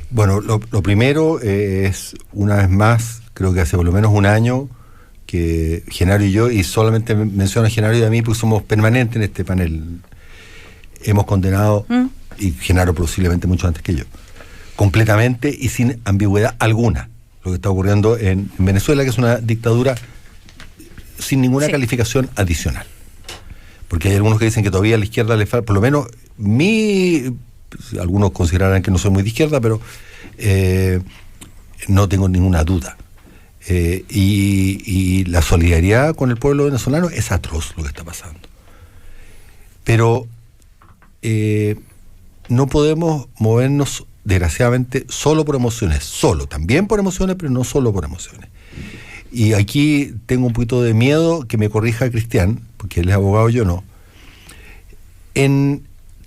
Bueno, lo primero es, una vez más, creo que hace por lo menos un año que Genaro y yo, y solamente menciono a Genaro y a mí porque somos permanentes en este panel, hemos condenado, y Genaro posiblemente mucho antes que yo, completamente y sin ambigüedad alguna, lo que está ocurriendo en Venezuela, que es una dictadura sin ninguna calificación adicional. Porque hay algunos que dicen que todavía a la izquierda le falta, por lo menos algunos considerarán que no soy muy de izquierda, pero no tengo ninguna duda. Y la solidaridad con el pueblo venezolano es atroz lo que está pasando. Pero no podemos movernos, desgraciadamente, solo por emociones. También por emociones, pero no solo por emociones. Y aquí tengo un poquito de miedo que me corrija Cristian, porque él es abogado y yo no.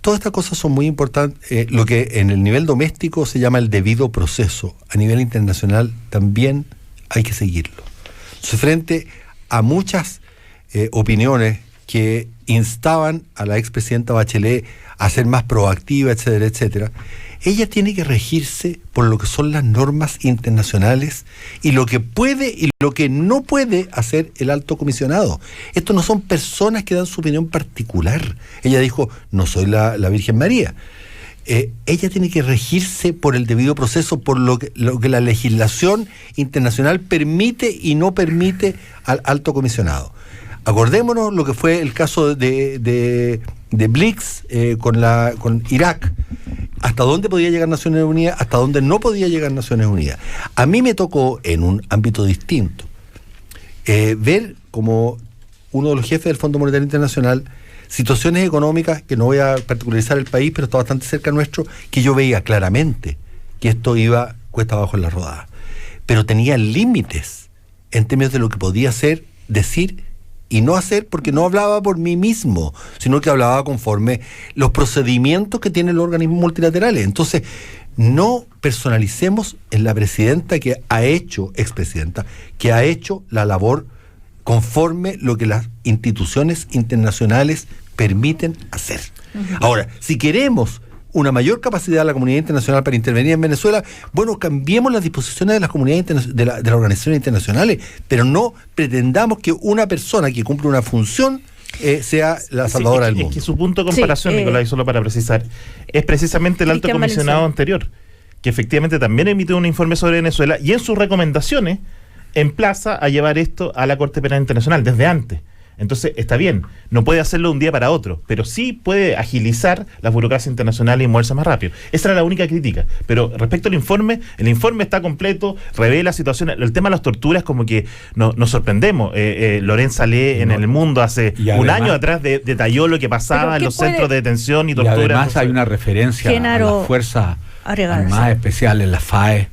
Todas estas cosas son muy importantes. Lo que en el nivel doméstico se llama el debido proceso, a nivel internacional también hay que seguirlo. Entonces, frente a muchas opiniones que instaban a la expresidenta Bachelet a ser más proactiva, etcétera, etcétera, ella tiene que regirse por lo que son las normas internacionales y lo que puede y lo que no puede hacer el alto comisionado. Estos no son personas que dan su opinión particular. Ella dijo, no soy la Virgen María. Ella tiene que regirse por el debido proceso, por lo que la legislación internacional permite y no permite al alto comisionado. Acordémonos lo que fue el caso de Blix con Irak. Hasta dónde podía llegar Naciones Unidas, hasta dónde no podía llegar Naciones Unidas. A mí me tocó, en un ámbito distinto, ver como uno de los jefes del Fondo Monetario Internacional situaciones económicas, que no voy a particularizar el país, pero está bastante cerca nuestro, que yo veía claramente que esto iba cuesta abajo en la rodada. Pero tenía límites en términos de lo que podía hacer, decir y no hacer, porque no hablaba por mí mismo, sino que hablaba conforme los procedimientos que tienen los organismos multilaterales. Entonces, no personalicemos en la presidenta que ha hecho, expresidenta, que ha hecho la labor conforme lo que las instituciones internacionales permiten hacer. Ahora, si queremos una mayor capacidad de la comunidad internacional para intervenir en Venezuela, bueno, cambiemos las disposiciones de las comunidades de las organizaciones internacionales, pero no pretendamos que una persona que cumple una función sea la salvadora del mundo. Es que su punto de comparación, Nicolás, solo para precisar, es precisamente el alto comisionado anterior, que efectivamente también emitió un informe sobre Venezuela y en sus recomendaciones emplaza a llevar esto a la Corte Penal Internacional desde antes. Entonces, está bien, no puede hacerlo de un día para otro, pero sí puede agilizar la burocracia internacional y moverse más rápido. Esa era la única crítica. Pero respecto al informe, el informe está completo, revela situaciones. El tema de las torturas, como que nos sorprendemos. Lorenz Salé en El Mundo hace un año atrás detalló lo que pasaba en los centros de detención y tortura. Y además hay una referencia a las fuerzas armadas especiales, las FAE,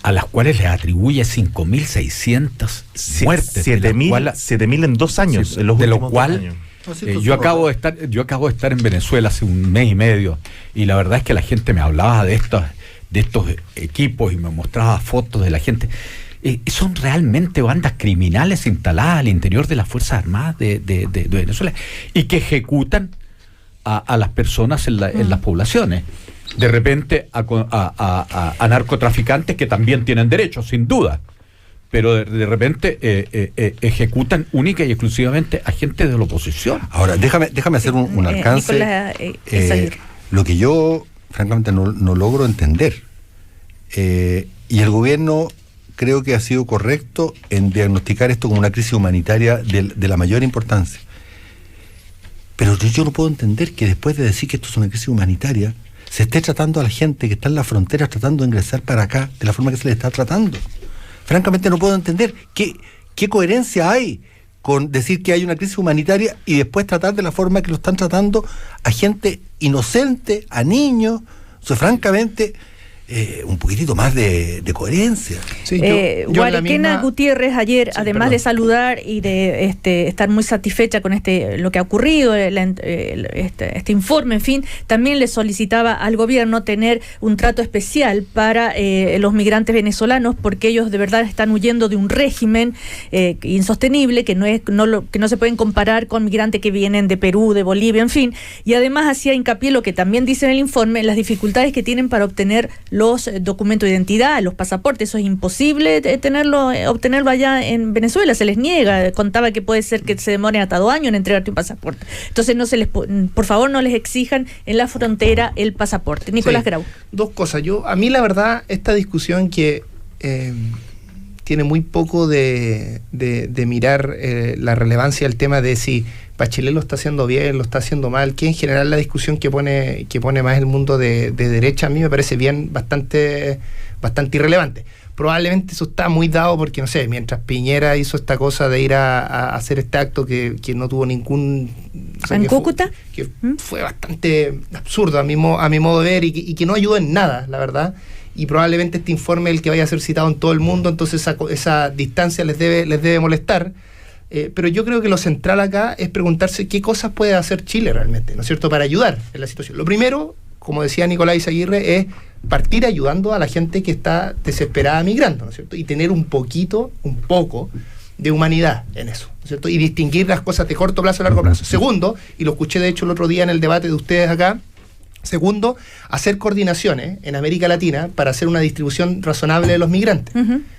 a las cuales le atribuye 5.600 muertes. 7.000 en 2 años, en los de lo últimos cual 2 años. yo acabo de estar en Venezuela hace un mes y medio, y la verdad es que la gente me hablaba de estos equipos y me mostraba fotos de la gente. Son realmente bandas criminales instaladas al interior de las Fuerzas Armadas de Venezuela y que ejecutan a las personas en las poblaciones. De repente a narcotraficantes que también tienen derechos, sin duda, pero de repente ejecutan única y exclusivamente a gente de la oposición. Ahora, déjame hacer un alcance. Lo que yo francamente no logro entender, y el gobierno creo que ha sido correcto en diagnosticar esto como una crisis humanitaria de la mayor importancia, pero yo no puedo entender que después de decir que esto es una crisis humanitaria se esté tratando a la gente que está en las fronteras tratando de ingresar para acá de la forma que se le está tratando. Francamente no puedo entender qué coherencia hay con decir que hay una crisis humanitaria y después tratar de la forma que lo están tratando a gente inocente, a niños. O sea, francamente, un poquitito más de coherencia. Sí, Guariquena Gutiérrez ayer, además de saludar y de estar muy satisfecha con lo que ha ocurrido, este informe, en fin, también le solicitaba al gobierno tener un trato especial para los migrantes venezolanos, porque ellos de verdad están huyendo de un régimen insostenible, que no se pueden comparar con migrantes que vienen de Perú, de Bolivia, en fin. Y además hacía hincapié, lo que también dice en el informe, las dificultades que tienen para obtener los documentos de identidad, los pasaportes. Eso es imposible obtenerlo allá en Venezuela, se les niega. Contaba que puede ser que se demore hasta 2 años en entregarte un pasaporte. Entonces por favor no les exijan en la frontera el pasaporte. Nicolás Grau. 2 cosas. A mí la verdad, esta discusión que tiene muy poco de mirar la relevancia del tema de si Bachelet lo está haciendo bien, lo está haciendo mal, que en general la discusión que pone más el mundo de derecha, a mí me parece bastante irrelevante. Probablemente eso está muy dado porque, no sé, mientras Piñera hizo esta cosa de ir a hacer este acto que no tuvo ningún... ¿En Cúcuta? Que fue bastante absurdo a mi modo de ver y que no ayudó en nada, la verdad. Y probablemente este informe es el que vaya a ser citado en todo el mundo, entonces esa distancia les debe molestar. Pero yo creo que lo central acá es preguntarse qué cosas puede hacer Chile realmente, ¿no es cierto?, para ayudar en la situación. Lo primero, como decía Nicolás Izaguirre, es partir ayudando a la gente que está desesperada migrando, ¿no es cierto?, y tener un poco de humanidad en eso, ¿no es cierto?, y distinguir las cosas de corto plazo y largo plazo. Segundo, y lo escuché de hecho el otro día en el debate de ustedes acá, segundo, hacer coordinaciones en América Latina para hacer una distribución razonable de los migrantes.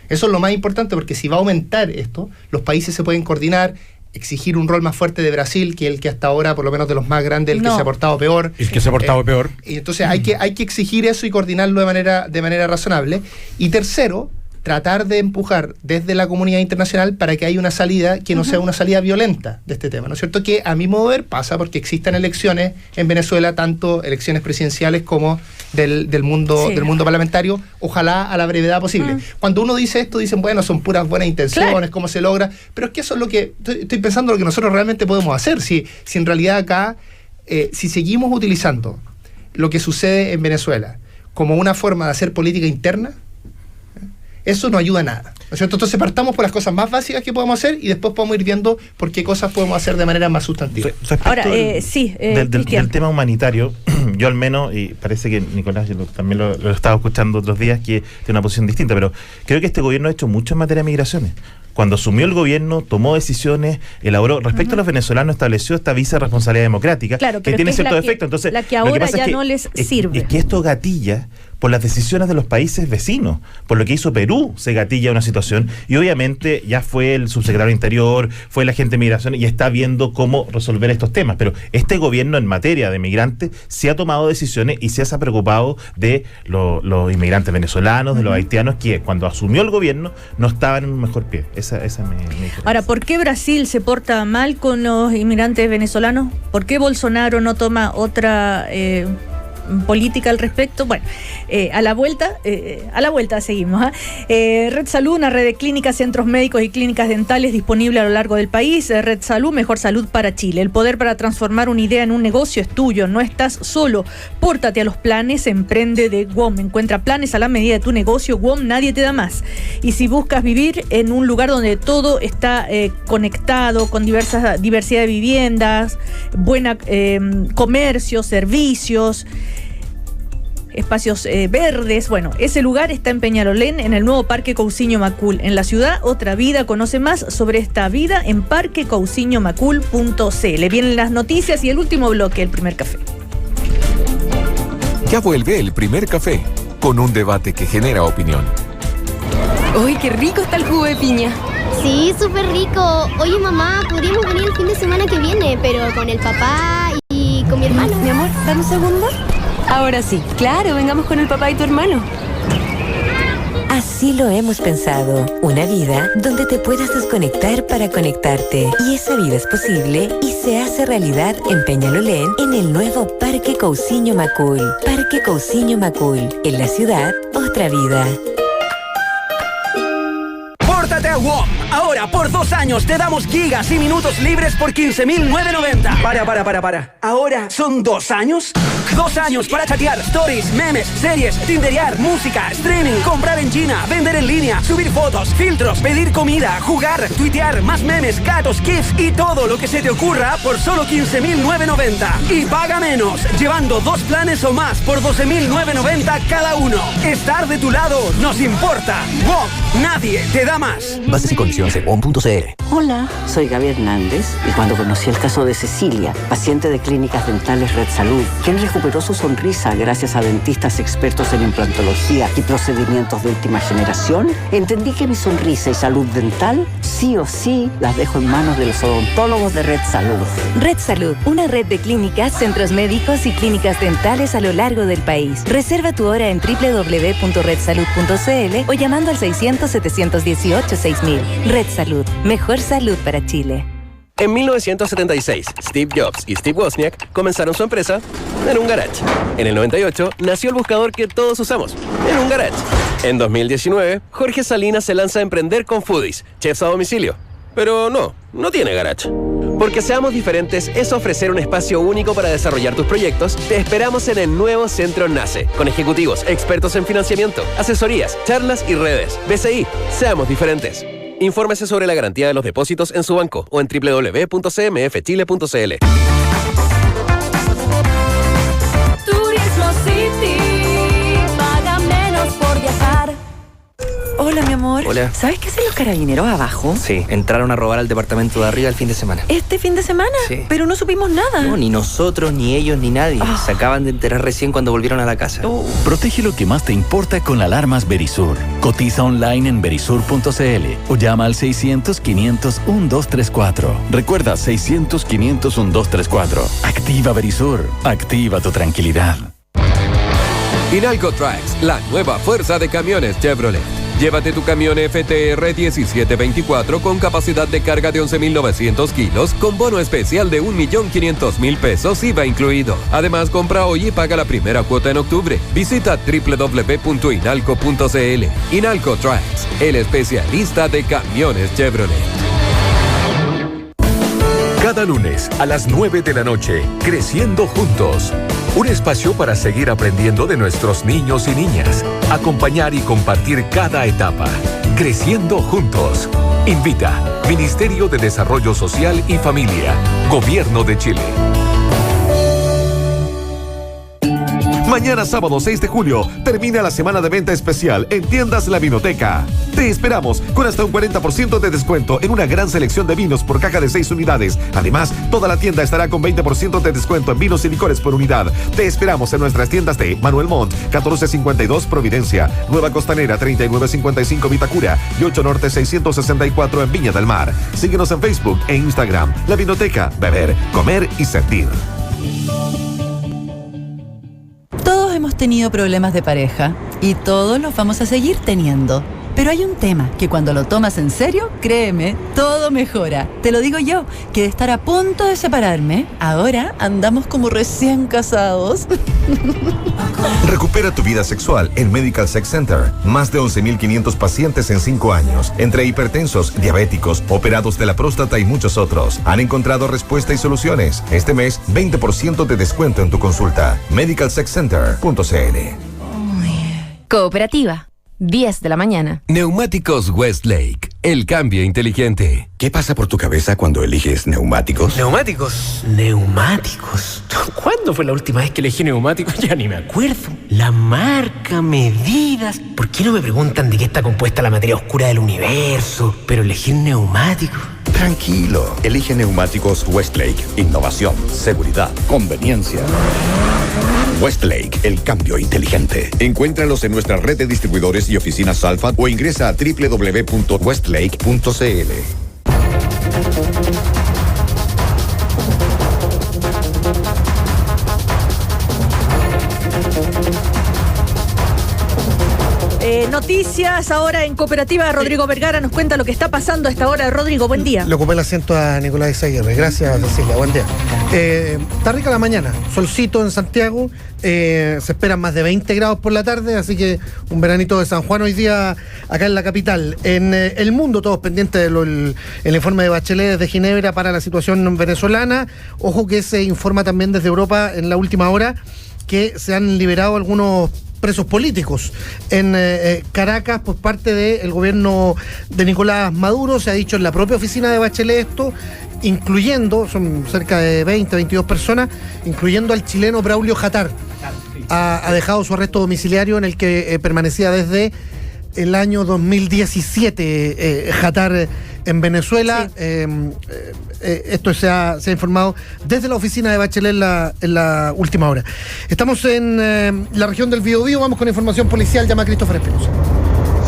Eso es lo más importante, porque si va a aumentar esto, los países se pueden coordinar, exigir un rol más fuerte de Brasil, que el que hasta ahora, por lo menos de los más grandes, que se ha portado peor. El que se ha portado peor. Y entonces hay que exigir eso y coordinarlo de manera razonable. Y tercero, tratar de empujar desde la comunidad internacional para que haya una salida que no sea una salida violenta de este tema, ¿no es cierto? Que a mi modo de ver pasa porque existan elecciones en Venezuela, tanto elecciones presidenciales como del mundo parlamentario, ojalá a la brevedad posible. Cuando uno dice esto, dicen, bueno, son puras buenas intenciones, cómo se logra, pero es que eso es lo que estoy pensando, lo que nosotros realmente podemos hacer, si en realidad acá, si seguimos utilizando lo que sucede en Venezuela como una forma de hacer política interna, eso no ayuda a nada, ¿no es cierto? Entonces partamos por las cosas más básicas que podemos hacer y después podemos ir viendo por qué cosas podemos hacer de manera más sustantiva. Ahora, del tema humanitario, yo al menos, y parece que Nicolás también lo estaba escuchando otros días, que tiene una posición distinta, pero creo que este gobierno ha hecho mucho en materia de migraciones. cuando asumió el gobierno, tomó decisiones, elaboró, respecto a los venezolanos, estableció esta vicerresponsabilidad democrática, que tiene cierto efecto. Entonces, la que ahora ya no les sirve. Es que esto gatilla por las decisiones de los países vecinos, por lo que hizo Perú, se gatilla una situación, y obviamente ya fue el subsecretario de Interior, fue la gente de Migración, y está viendo cómo resolver estos temas, pero este gobierno en materia de migrantes sí ha tomado decisiones y se ha preocupado de los inmigrantes venezolanos, de los haitianos, que cuando asumió el gobierno no estaban en un mejor pie. Esa mi Ahora, ¿por qué Brasil se porta mal con los inmigrantes venezolanos? ¿Por qué Bolsonaro no toma otra política al respecto? Bueno, a la vuelta seguimos. Red Salud, una red de clínicas, centros médicos y clínicas dentales disponible a lo largo del país. Red Salud, mejor salud para Chile. El poder para transformar una idea en un negocio es tuyo, no estás solo. Pórtate a los planes, emprende de WOM. Encuentra planes a la medida de tu negocio. WOM, nadie te da más. Y si buscas vivir en un lugar donde todo está conectado, con diversidad de viviendas, buena comercio, servicios, espacios verdes, bueno, ese lugar está en Peñalolén, en el nuevo Parque Cousiño Macul. En la ciudad, otra vida. Conoce más sobre esta vida en parquecousiñomacul.cl. Vienen las noticias y el último bloque, el primer café. Ya vuelve el primer café, con un debate que genera opinión. ¡Uy, qué rico está el jugo de piña! Sí, súper rico. Oye, mamá, podríamos venir el fin de semana que viene, pero con el papá y con mi hermano. Mi amor, dame un segundo. Ahora sí, claro, vengamos con el papá y tu hermano. Así lo hemos pensado. Una vida donde te puedas desconectar para conectarte. Y esa vida es posible y se hace realidad en Peñalolén, en el nuevo Parque Cousiño Macul. Parque Cousiño Macul. En la ciudad, otra vida. ¡Pórtate a WOM! Ahora, por 2 años, te damos gigas y minutos libres por 15.990. Para. ¿Ahora son 2 años? 2 años para chatear, stories, memes, series, tinderear, música, streaming, comprar en China, vender en línea, subir fotos, filtros, pedir comida, jugar, tuitear, más memes, gatos, gifs y todo lo que se te ocurra por solo 15.990. Y paga menos, llevando 2 planes o más por 12.990 cada uno. Estar de tu lado nos importa. WOM, nadie te da más. Bases y condiciones en WOM.cl. Hola, soy Gaby Hernández y cuando conocí el caso de Cecilia, paciente de Clínicas Dentales Red Salud, quien recuperó su sonrisa gracias a dentistas expertos en implantología y procedimientos de última generación, entendí que mi sonrisa y salud dental sí o sí las dejo en manos de los odontólogos de Red Salud. Red Salud, una red de clínicas, centros médicos y clínicas dentales a lo largo del país. Reserva tu hora en www.redsalud.cl o llamando al 600-718-6000. Red Salud, mejor salud para Chile. En 1976, Steve Jobs y Steve Wozniak comenzaron su empresa en un garage. En el 98 nació el buscador que todos usamos, en un garage. En 2019, Jorge Salinas se lanza a emprender con Foodies, chefs a domicilio. Pero no tiene garage. Porque seamos diferentes es ofrecer un espacio único para desarrollar tus proyectos. Te esperamos en el nuevo Centro NACE, con ejecutivos expertos en financiamiento, asesorías, charlas y redes. BCI, seamos diferentes. Infórmese sobre la garantía de los depósitos en su banco o en www.cmfchile.cl. Turismo City, paga menos por viajar. Hola, mi amor. Hola. ¿Sabes qué hacen los carabineros abajo? Sí, entraron a robar al departamento de arriba el fin de semana. ¿Este fin de semana? Sí. Pero no supimos nada. No, ni nosotros, ni ellos, ni nadie. Se acaban de enterar recién cuando volvieron a la casa. Protege lo que más te importa con alarmas Verisur. Cotiza online en verisur.cl o llama al 600-500-1234. Recuerda, 600-500-1234. Activa Verisur. Activa tu tranquilidad. Inalco Trucks, la nueva fuerza de camiones Chevrolet. Llévate tu camión FTR 1724 con capacidad de carga de 11.900 kilos con bono especial de 1.500.000 pesos IVA incluido. Además, compra hoy y paga la primera cuota en octubre. Visita www.inalco.cl. Inalco Trucks, el especialista de camiones Chevrolet. Cada lunes a las 9 de la noche, Creciendo Juntos. Un espacio para seguir aprendiendo de nuestros niños y niñas. Acompañar y compartir cada etapa. Creciendo Juntos. Invita Ministerio de Desarrollo Social y Familia. Gobierno de Chile. Mañana sábado 6 de julio termina la semana de venta especial en Tiendas La Vinoteca. Te esperamos con hasta un 40% de descuento en una gran selección de vinos por caja de 6 unidades. Además, toda la tienda estará con 20% de descuento en vinos y licores por unidad. Te esperamos en nuestras tiendas de Manuel Montt, 1452 Providencia, Nueva Costanera 3955 Vitacura y 8 Norte 664 en Viña del Mar. Síguenos en Facebook e Instagram. La Vinoteca, beber, comer y sentir. Todos hemos tenido problemas de pareja y todos los vamos a seguir teniendo. Pero hay un tema que cuando lo tomas en serio, créeme, todo mejora. Te lo digo yo, que de estar a punto de separarme, ahora andamos como recién casados. Recupera tu vida sexual en Medical Sex Center. Más de 11.500 pacientes en 5 años, entre hipertensos, diabéticos, operados de la próstata y muchos otros, han encontrado respuesta y soluciones. Este mes, 20% de descuento en tu consulta. MedicalSexCenter.cl. Cooperativa. 10 de la mañana. Neumáticos Westlake, el cambio inteligente. ¿Qué pasa por tu cabeza cuando eliges neumáticos? ¿Neumáticos? ¿Cuándo fue la última vez que elegí neumáticos? Ya ni me acuerdo. La marca, medidas. ¿Por qué no me preguntan de qué está compuesta la materia oscura del universo? Pero elegir neumáticos. Tranquilo, elige neumáticos Westlake. Innovación, seguridad, conveniencia. Westlake, el cambio inteligente. Encuéntralos en nuestra red de distribuidores y oficinas Alfa o ingresa a www.westlake.cl. Noticias ahora en Cooperativa. Rodrigo Vergara nos cuenta lo que está pasando a esta hora. Rodrigo, buen día. Le ocupé el asiento a Nicolás Izaguirre. Gracias, Cecilia. Buen día. Está rica la mañana. Solcito en Santiago. Se esperan más de 20 grados por la tarde, así que un veranito de San Juan hoy día acá en la capital. En el mundo, todos pendientes del informe de Bachelet desde Ginebra para la situación venezolana. Ojo que se informa también desde Europa en la última hora que se han liberado algunos presos políticos en Caracas por parte del gobierno de Nicolás Maduro. Se ha dicho en la propia oficina de Bachelet esto, incluyendo, son cerca de 20, 22 personas, incluyendo al chileno Braulio Jatar. Ha dejado su arresto domiciliario en el que permanecía desde el año 2017 Jatar en Venezuela. Sí. Esto se ha informado desde la oficina de Bachelet en la última hora. Estamos en la región del Biobío. Vamos con información policial. Llama a Christopher Espinosa.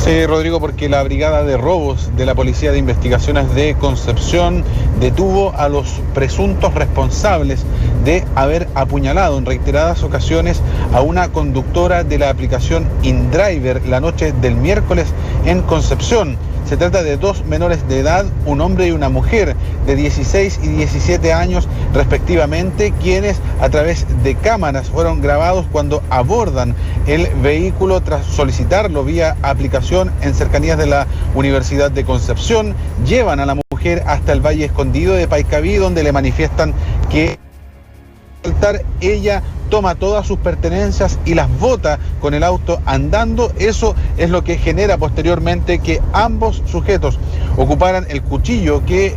Sí, Rodrigo, porque la Brigada de Robos de la Policía de Investigaciones de Concepción detuvo a los presuntos responsables de haber apuñalado en reiteradas ocasiones a una conductora de la aplicación InDriver la noche del miércoles en Concepción. Se trata de 2 menores de edad, un hombre y una mujer de 16 y 17 años respectivamente, quienes a través de cámaras fueron grabados cuando abordan el vehículo tras solicitarlo vía aplicación en cercanías de la Universidad de Concepción. Llevan a la mujer hasta el Valle Escondido de Paicaví, donde le manifiestan que ella toma todas sus pertenencias y las bota con el auto andando. Eso es lo que genera posteriormente que ambos sujetos ocuparan el cuchillo que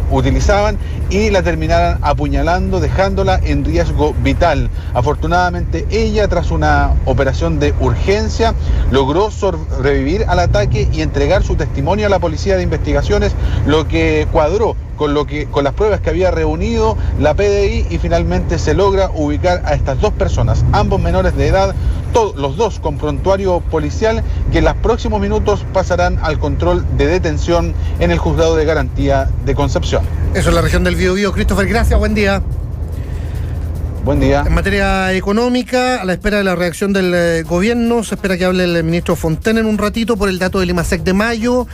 utilizaban y la terminaran apuñalando, dejándola en riesgo vital. Afortunadamente ella, tras una operación de urgencia, logró sobrevivir al ataque y entregar su testimonio a la Policía de Investigaciones, lo que cuadró con las pruebas que había reunido la PDI, y finalmente se logra ubicar a estas 2 personas, ambos menores de edad, los 2 con prontuario policial, que en los próximos minutos pasarán al control de detención en el Juzgado de Garantía de Concepción. Eso es la región del Biobío. Christopher, gracias, buen día. Buen día. En materia económica, a la espera de la reacción del gobierno, se espera que hable el ministro Fontaine en un ratito por el dato del IMASEC de mayo.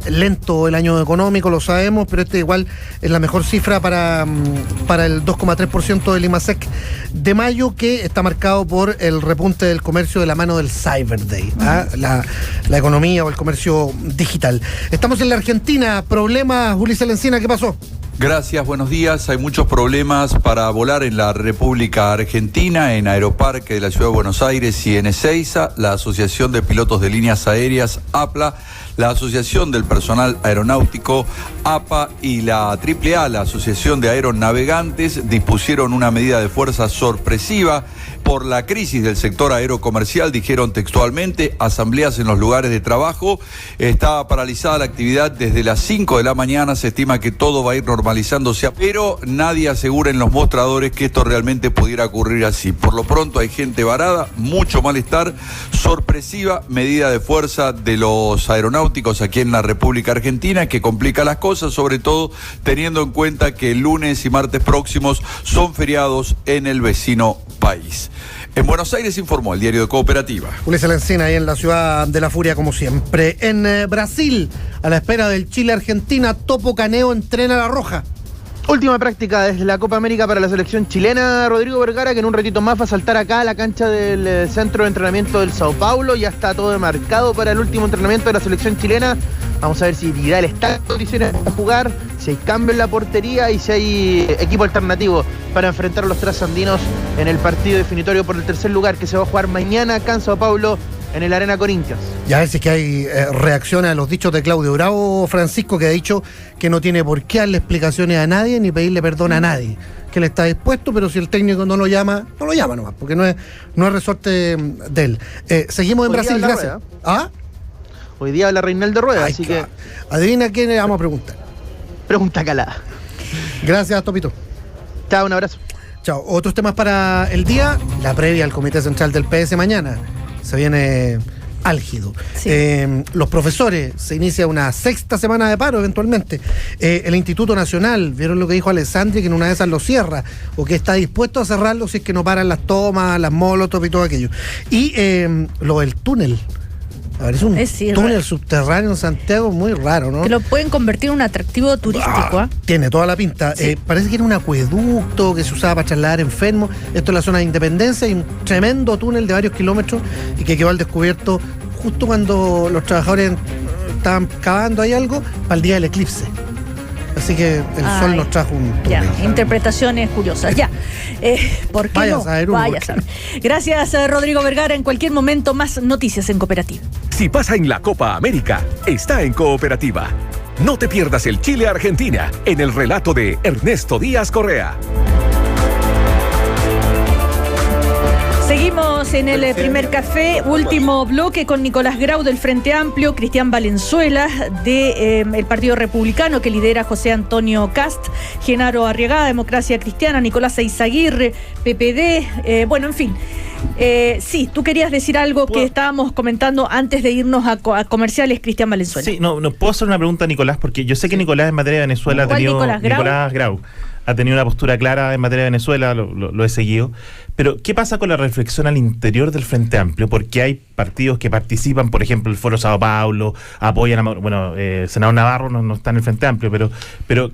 Lento el año económico, lo sabemos, pero este igual es la mejor cifra para el 2,3% del IMASEC de mayo, que está marcado por el repunte del comercio de la mano del Cyber Day, la economía o el comercio digital. Estamos en la Argentina. Problemas, Ulises Lencina, ¿qué pasó? Gracias, buenos días. Hay muchos problemas para volar en la República Argentina, en Aeroparque de la Ciudad de Buenos Aires y en Ezeiza. La Asociación de Pilotos de Líneas Aéreas, APLA, la Asociación del Personal Aeronáutico, APA, y la AAA, la Asociación de Aeronavegantes, dispusieron una medida de fuerza sorpresiva por la crisis del sector aerocomercial. Dijeron textualmente: asambleas en los lugares de trabajo. Está paralizada la actividad desde las 5 de la mañana. Se estima que todo va a ir normalizándose, pero nadie asegura en los mostradores que esto realmente pudiera ocurrir así. Por lo pronto hay gente varada, mucho malestar. Sorpresiva medida de fuerza de los aeronáuticos aquí en la República Argentina, que complica las cosas, sobre todo teniendo en cuenta que el lunes y martes próximos son feriados en el vecino país. En Buenos Aires informó el diario de Cooperativa. Ulises Lencina, ahí en la ciudad de la furia, como siempre. En Brasil, a la espera del Chile-Argentina, Topo Caneo entrena a La Roja. Última práctica desde la Copa América para la selección chilena. Rodrigo Vergara, que en un ratito más va a saltar acá a la cancha del centro de entrenamiento del Sao Paulo. Ya está todo marcado para el último entrenamiento de la selección chilena. Vamos a ver si Vidal está en condiciones de jugar, si hay cambio en la portería y si hay equipo alternativo para enfrentar a los trasandinos en el partido definitorio por el tercer lugar, que se va a jugar mañana acá en Sao Paulo, en el Arena Corinthians. Ya a veces que hay reacciones a los dichos de Claudio Bravo, Francisco, que ha dicho que no tiene por qué darle explicaciones a nadie ni pedirle perdón a nadie, que él está dispuesto, pero si el técnico no lo llama nomás, porque no es resorte de él. Seguimos en Brasil, gracias. ¿Ah? Hoy día habla Reinaldo Rueda, así que... Adivina a quién le vamos a preguntar. Pregunta calada. Gracias, Topito. Chao, un abrazo. Chao. Otros temas para el día, la previa al Comité Central del PS mañana. Se viene álgido. Sí. Los profesores, se inicia una sexta semana de paro eventualmente. El Instituto Nacional, vieron lo que dijo Alessandri, que en una de esas lo cierra, o que está dispuesto a cerrarlo si es que no paran las tomas, las molotov y todo aquello. Y lo del túnel. A ver, es un túnel subterráneo en Santiago muy raro, ¿no? Que lo pueden convertir en un atractivo turístico. Tiene toda la pinta. Sí. Parece que era un acueducto que se usaba para trasladar enfermos. Esto es la zona de Independencia. Hay un tremendo túnel de varios kilómetros y que quedó al descubierto justo cuando los trabajadores estaban cavando ahí algo para el día del eclipse. Así que el sol nos trajo un túnel. Ya, interpretaciones curiosas. Ya. ¿Por qué no? Vayas a ver. Gracias, Rodrigo Vergara. En cualquier momento, más noticias en Cooperativa. Si pasa en la Copa América, está en Cooperativa. No te pierdas el Chile-Argentina en el relato de Ernesto Díaz Correa. Seguimos en el primer café, último bloque con Nicolás Grau del Frente Amplio, Cristian Valenzuela del Partido Republicano que lidera José Antonio Cast, Genaro Arriagada, Democracia Cristiana, Nicolás Eizaguirre, PPD, bueno, en fin. Sí, tú querías decir algo que estábamos comentando antes de irnos a comerciales, Cristian Valenzuela. Sí, no puedo hacer una pregunta a Nicolás, porque yo sé que Nicolás en materia de Venezuela ha tenido... Nicolás Grau ha tenido una postura clara en materia de Venezuela, lo he seguido. Pero, ¿qué pasa con la reflexión al interior del Frente Amplio? Porque hay partidos que participan, por ejemplo, el Foro Sao Paulo, apoyan a... Senador Navarro no está en el Frente Amplio, pero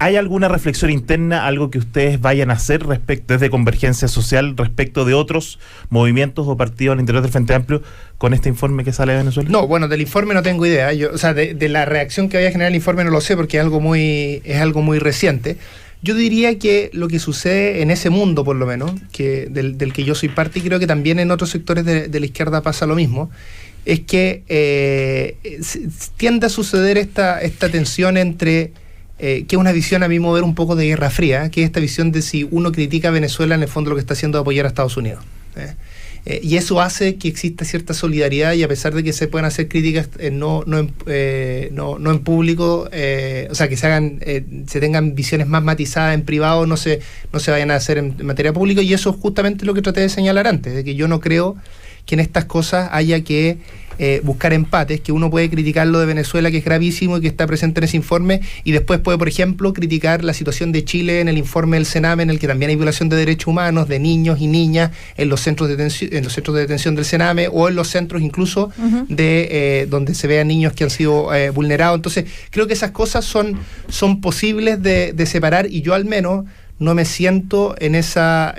¿hay alguna reflexión interna, algo que ustedes vayan a hacer desde Convergencia Social respecto de otros movimientos o partidos al interior del Frente Amplio con este informe que sale de Venezuela? No, bueno, del informe no tengo idea. De la reacción que vaya a generar el informe no lo sé, porque es algo muy reciente. Yo diría que lo que sucede en ese mundo, por lo menos, que del que yo soy parte, y creo que también en otros sectores de la izquierda pasa lo mismo, es que tiende a suceder esta tensión entre... que es una visión, a mi modo de ver, un poco de Guerra Fría, que es esta visión de si uno critica a Venezuela, en el fondo lo que está haciendo es apoyar a Estados Unidos. Y eso hace que exista cierta solidaridad, y a pesar de que se puedan hacer críticas no en público, o sea, que se tengan visiones más matizadas en privado, no se vayan a hacer en materia pública, y eso es justamente lo que traté de señalar antes, de que yo no creo que en estas cosas haya que buscar empates, que uno puede criticar lo de Venezuela, que es gravísimo y que está presente en ese informe, y después puede, por ejemplo, criticar la situación de Chile en el informe del Sename, en el que también hay violación de derechos humanos de niños y niñas en los centros de detención del Sename, o en los centros incluso de donde se vean niños que han sido vulnerados. Entonces, creo que esas cosas son posibles de separar, y yo al menos no me siento en esa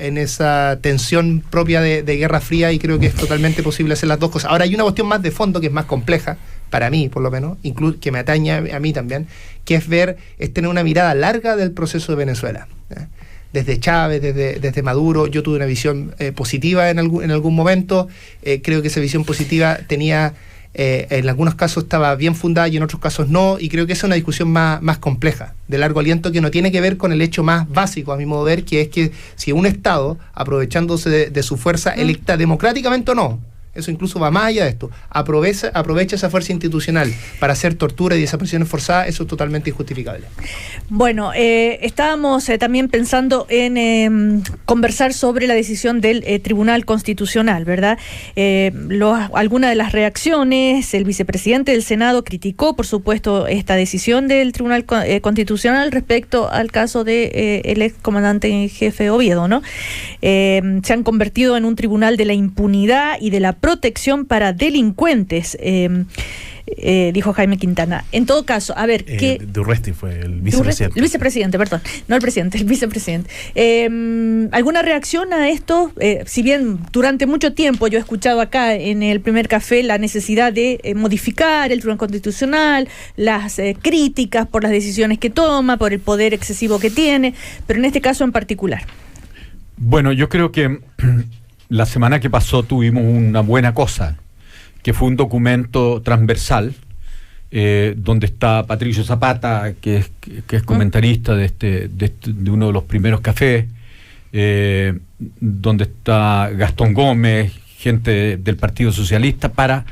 tensión propia de Guerra Fría, y creo que es totalmente posible hacer las dos cosas. Ahora, hay una cuestión más de fondo que es más compleja, para mí por lo menos, que me atañe a mí también, que es tener una mirada larga del proceso de Venezuela. Desde Chávez, desde Maduro, yo tuve una visión positiva en algún momento. Creo que esa visión positiva tenía, en algunos casos estaba bien fundada y en otros casos no, y creo que esa es una discusión más compleja, de largo aliento, que no tiene que ver con el hecho más básico, a mi modo de ver, que es que si un Estado, aprovechándose de su fuerza electa democráticamente o no, eso incluso va más allá de esto, aprovecha esa fuerza institucional para hacer tortura y desapariciones forzadas, eso es totalmente injustificable. Bueno, estábamos también pensando en conversar sobre la decisión del Tribunal Constitucional, ¿verdad? Algunas de las reacciones, el vicepresidente del Senado criticó, por supuesto, esta decisión del Tribunal Constitucional respecto al caso de el ex comandante en jefe Oviedo, ¿no? Se han convertido en un tribunal de la impunidad y de la protección para delincuentes, dijo Jaime Quintana. En todo caso, a ver, ¿qué? Durresti fue el vicepresidente. El vicepresidente, perdón, no el presidente, el vicepresidente. ¿Alguna reacción a esto? Si bien durante mucho tiempo yo he escuchado acá en el primer café la necesidad de modificar el Tribunal Constitucional, las críticas por las decisiones que toma, por el poder excesivo que tiene, pero en este caso en particular. Bueno, yo creo que la semana que pasó tuvimos una buena cosa, que fue un documento transversal, donde está Patricio Zapata, que es comentarista de uno de los primeros cafés, donde está Gastón Gómez, gente del Partido Socialista, para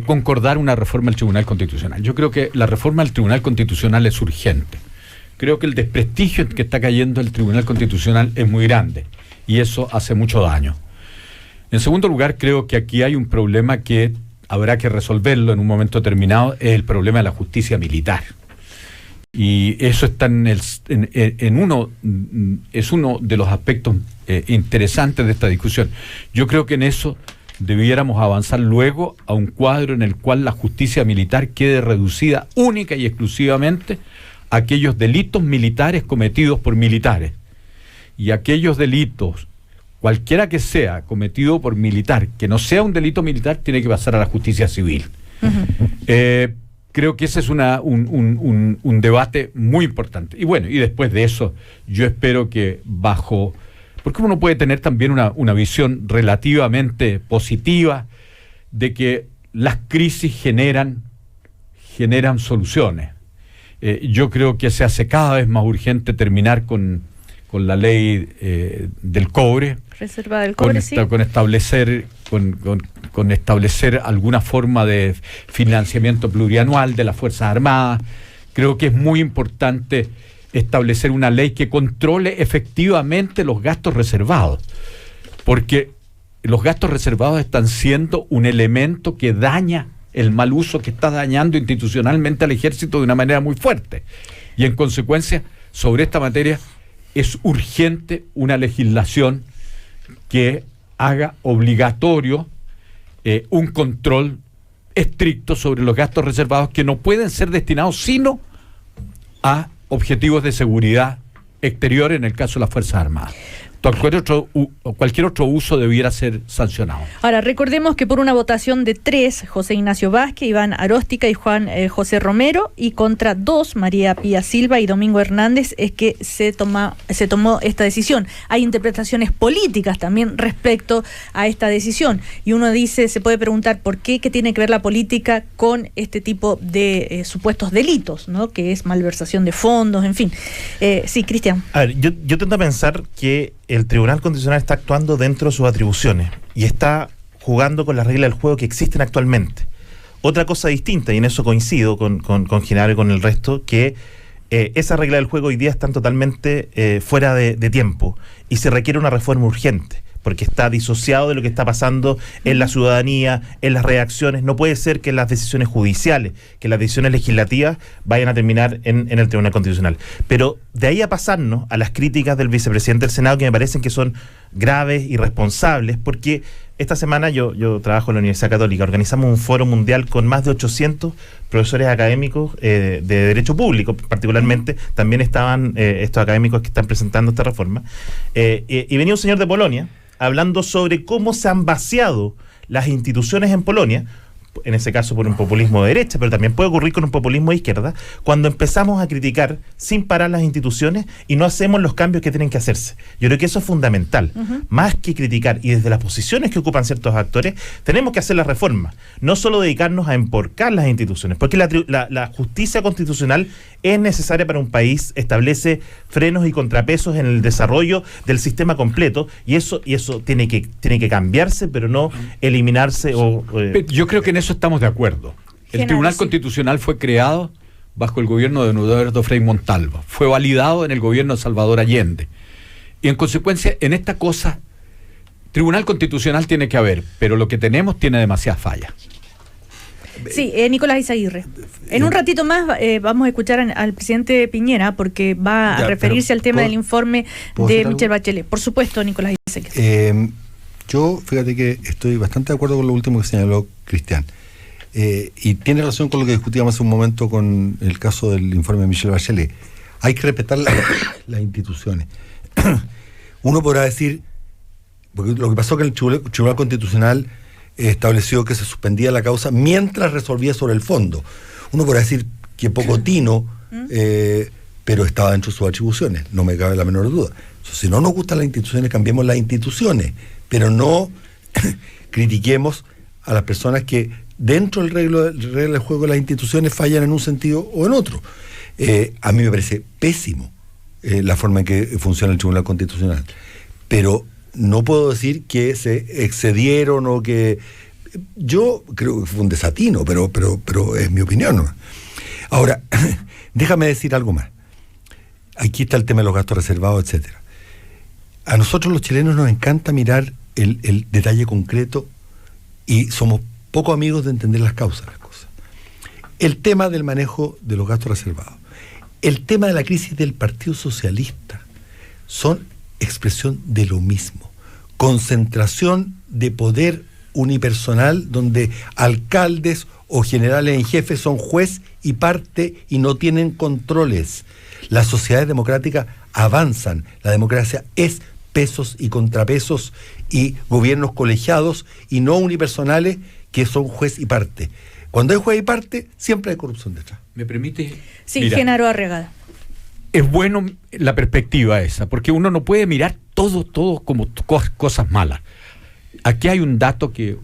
concordar una reforma del Tribunal Constitucional. Yo creo que la reforma del Tribunal Constitucional es urgente. Creo que el desprestigio en que está cayendo el Tribunal Constitucional es muy grande, y eso hace mucho daño. En segundo lugar, creo que aquí hay un problema que habrá que resolverlo en un momento determinado, es el problema de la justicia militar. Y eso está es uno de los aspectos interesantes de esta discusión. Yo creo que en eso debiéramos avanzar luego a un cuadro en el cual la justicia militar quede reducida única y exclusivamente a aquellos delitos militares cometidos por militares. Y aquellos delitos, cualquiera que sea cometido por militar, que no sea un delito militar, tiene que pasar a la justicia civil. Creo que ese es un debate muy importante. Y bueno, y después de eso, yo espero que porque uno puede tener también una visión relativamente positiva de que las crisis generan soluciones. Yo creo que se hace cada vez más urgente terminar con la ley del cobre, reserva del cobre, con establecer alguna forma de financiamiento plurianual de las Fuerzas Armadas. Creo que es muy importante establecer una ley que controle efectivamente los gastos reservados, porque los gastos reservados están siendo un elemento que daña el mal uso, que está dañando institucionalmente al ejército de una manera muy fuerte. Y en consecuencia, sobre esta materia es urgente una legislación que haga obligatorio un control estricto sobre los gastos reservados, que no pueden ser destinados sino a objetivos de seguridad exterior en el caso de las Fuerzas Armadas. Cualquier otro uso debiera ser sancionado. Ahora, recordemos que por una votación de 3, José Ignacio Vázquez, Iván Aróstica y Juan José Romero, y contra 2, María Pía Silva y Domingo Hernández, es que se tomó esta decisión. Hay interpretaciones políticas también respecto a esta decisión, y uno se puede preguntar por qué tiene que ver la política con este tipo de supuestos delitos, ¿no? Que es malversación de fondos, en fin. Sí, Cristian. A ver, yo tento a pensar que el Tribunal Constitucional está actuando dentro de sus atribuciones y está jugando con las reglas del juego que existen actualmente. Otra cosa distinta, y en eso coincido con Genaro y con el resto, que esas reglas del juego hoy día están totalmente fuera de tiempo y se requiere una reforma urgente, porque está disociado de lo que está pasando en la ciudadanía, en las reacciones. No puede ser que las decisiones judiciales, que las decisiones legislativas vayan a terminar en el Tribunal Constitucional. Pero de ahí a pasarnos a las críticas del vicepresidente del Senado, que me parecen que son graves y responsables, porque esta semana yo trabajo en la Universidad Católica, organizamos un foro mundial con más de 800 profesores académicos de Derecho Público, particularmente. También estaban estos académicos que están presentando esta reforma. Y venía un señor de Polonia hablando sobre cómo se han vaciado las instituciones en Polonia en ese caso por un populismo de derecha, pero también puede ocurrir con un populismo de izquierda, cuando empezamos a criticar sin parar las instituciones y no hacemos los cambios que tienen que hacerse. Yo creo que eso es fundamental. Más que criticar, y desde las posiciones que ocupan ciertos actores, tenemos que hacer las reformas, no solo dedicarnos a emporcar las instituciones, porque la justicia constitucional es necesaria para un país, establece frenos y contrapesos en el desarrollo del sistema completo, y eso tiene que cambiarse, pero no eliminarse. Yo creo que en eso estamos de acuerdo. El Tribunal Constitucional fue creado bajo el gobierno de Eduardo Frei Montalva, fue validado en el gobierno de Salvador Allende, y en consecuencia en esta cosa Tribunal Constitucional tiene que haber, pero lo que tenemos tiene demasiadas fallas. Sí, Nicolás Izaguirre. En un ratito más vamos a escuchar al presidente Piñera, porque va a referirse al tema del informe de Michelle Bachelet. Por supuesto, Nicolás Izaguirre. Yo, fíjate que estoy bastante de acuerdo con lo último que señaló Cristian. Y tiene relación con lo que discutíamos hace un momento con el caso del informe de Michelle Bachelet. Hay que respetar las instituciones. Uno podrá decir, porque lo que pasó que el Tribunal Constitucional estableció que se suspendía la causa mientras resolvía sobre el fondo. Uno podrá decir que poco tino, pero estaba dentro de sus atribuciones, no me cabe la menor duda. Si no nos gustan las instituciones, cambiemos las instituciones, pero no critiquemos a las personas que dentro del regla del juego de las instituciones fallan en un sentido o en otro. A mí me parece pésimo la forma en que funciona el Tribunal Constitucional, pero no puedo decir que se excedieron o que... Yo creo que fue un desatino, pero es mi opinión, ¿no? Ahora, déjame decir algo más. Aquí está el tema de los gastos reservados, etcétera. A nosotros los chilenos nos encanta mirar el detalle concreto y somos poco amigos de entender las causas de las cosas. El tema del manejo de los gastos reservados, el tema de la crisis del Partido Socialista, son expresión de lo mismo. Concentración de poder unipersonal donde alcaldes o generales en jefe son juez y parte y no tienen controles. Las sociedades democráticas avanzan. La democracia es pesos y contrapesos y gobiernos colegiados y no unipersonales que son juez y parte. Cuando hay juez y parte, siempre hay corrupción detrás. ¿Me permite? Sí, Mira, Genaro Arregada. Es bueno la perspectiva esa, porque uno no puede mirar todo como cosas malas. Aquí hay un dato que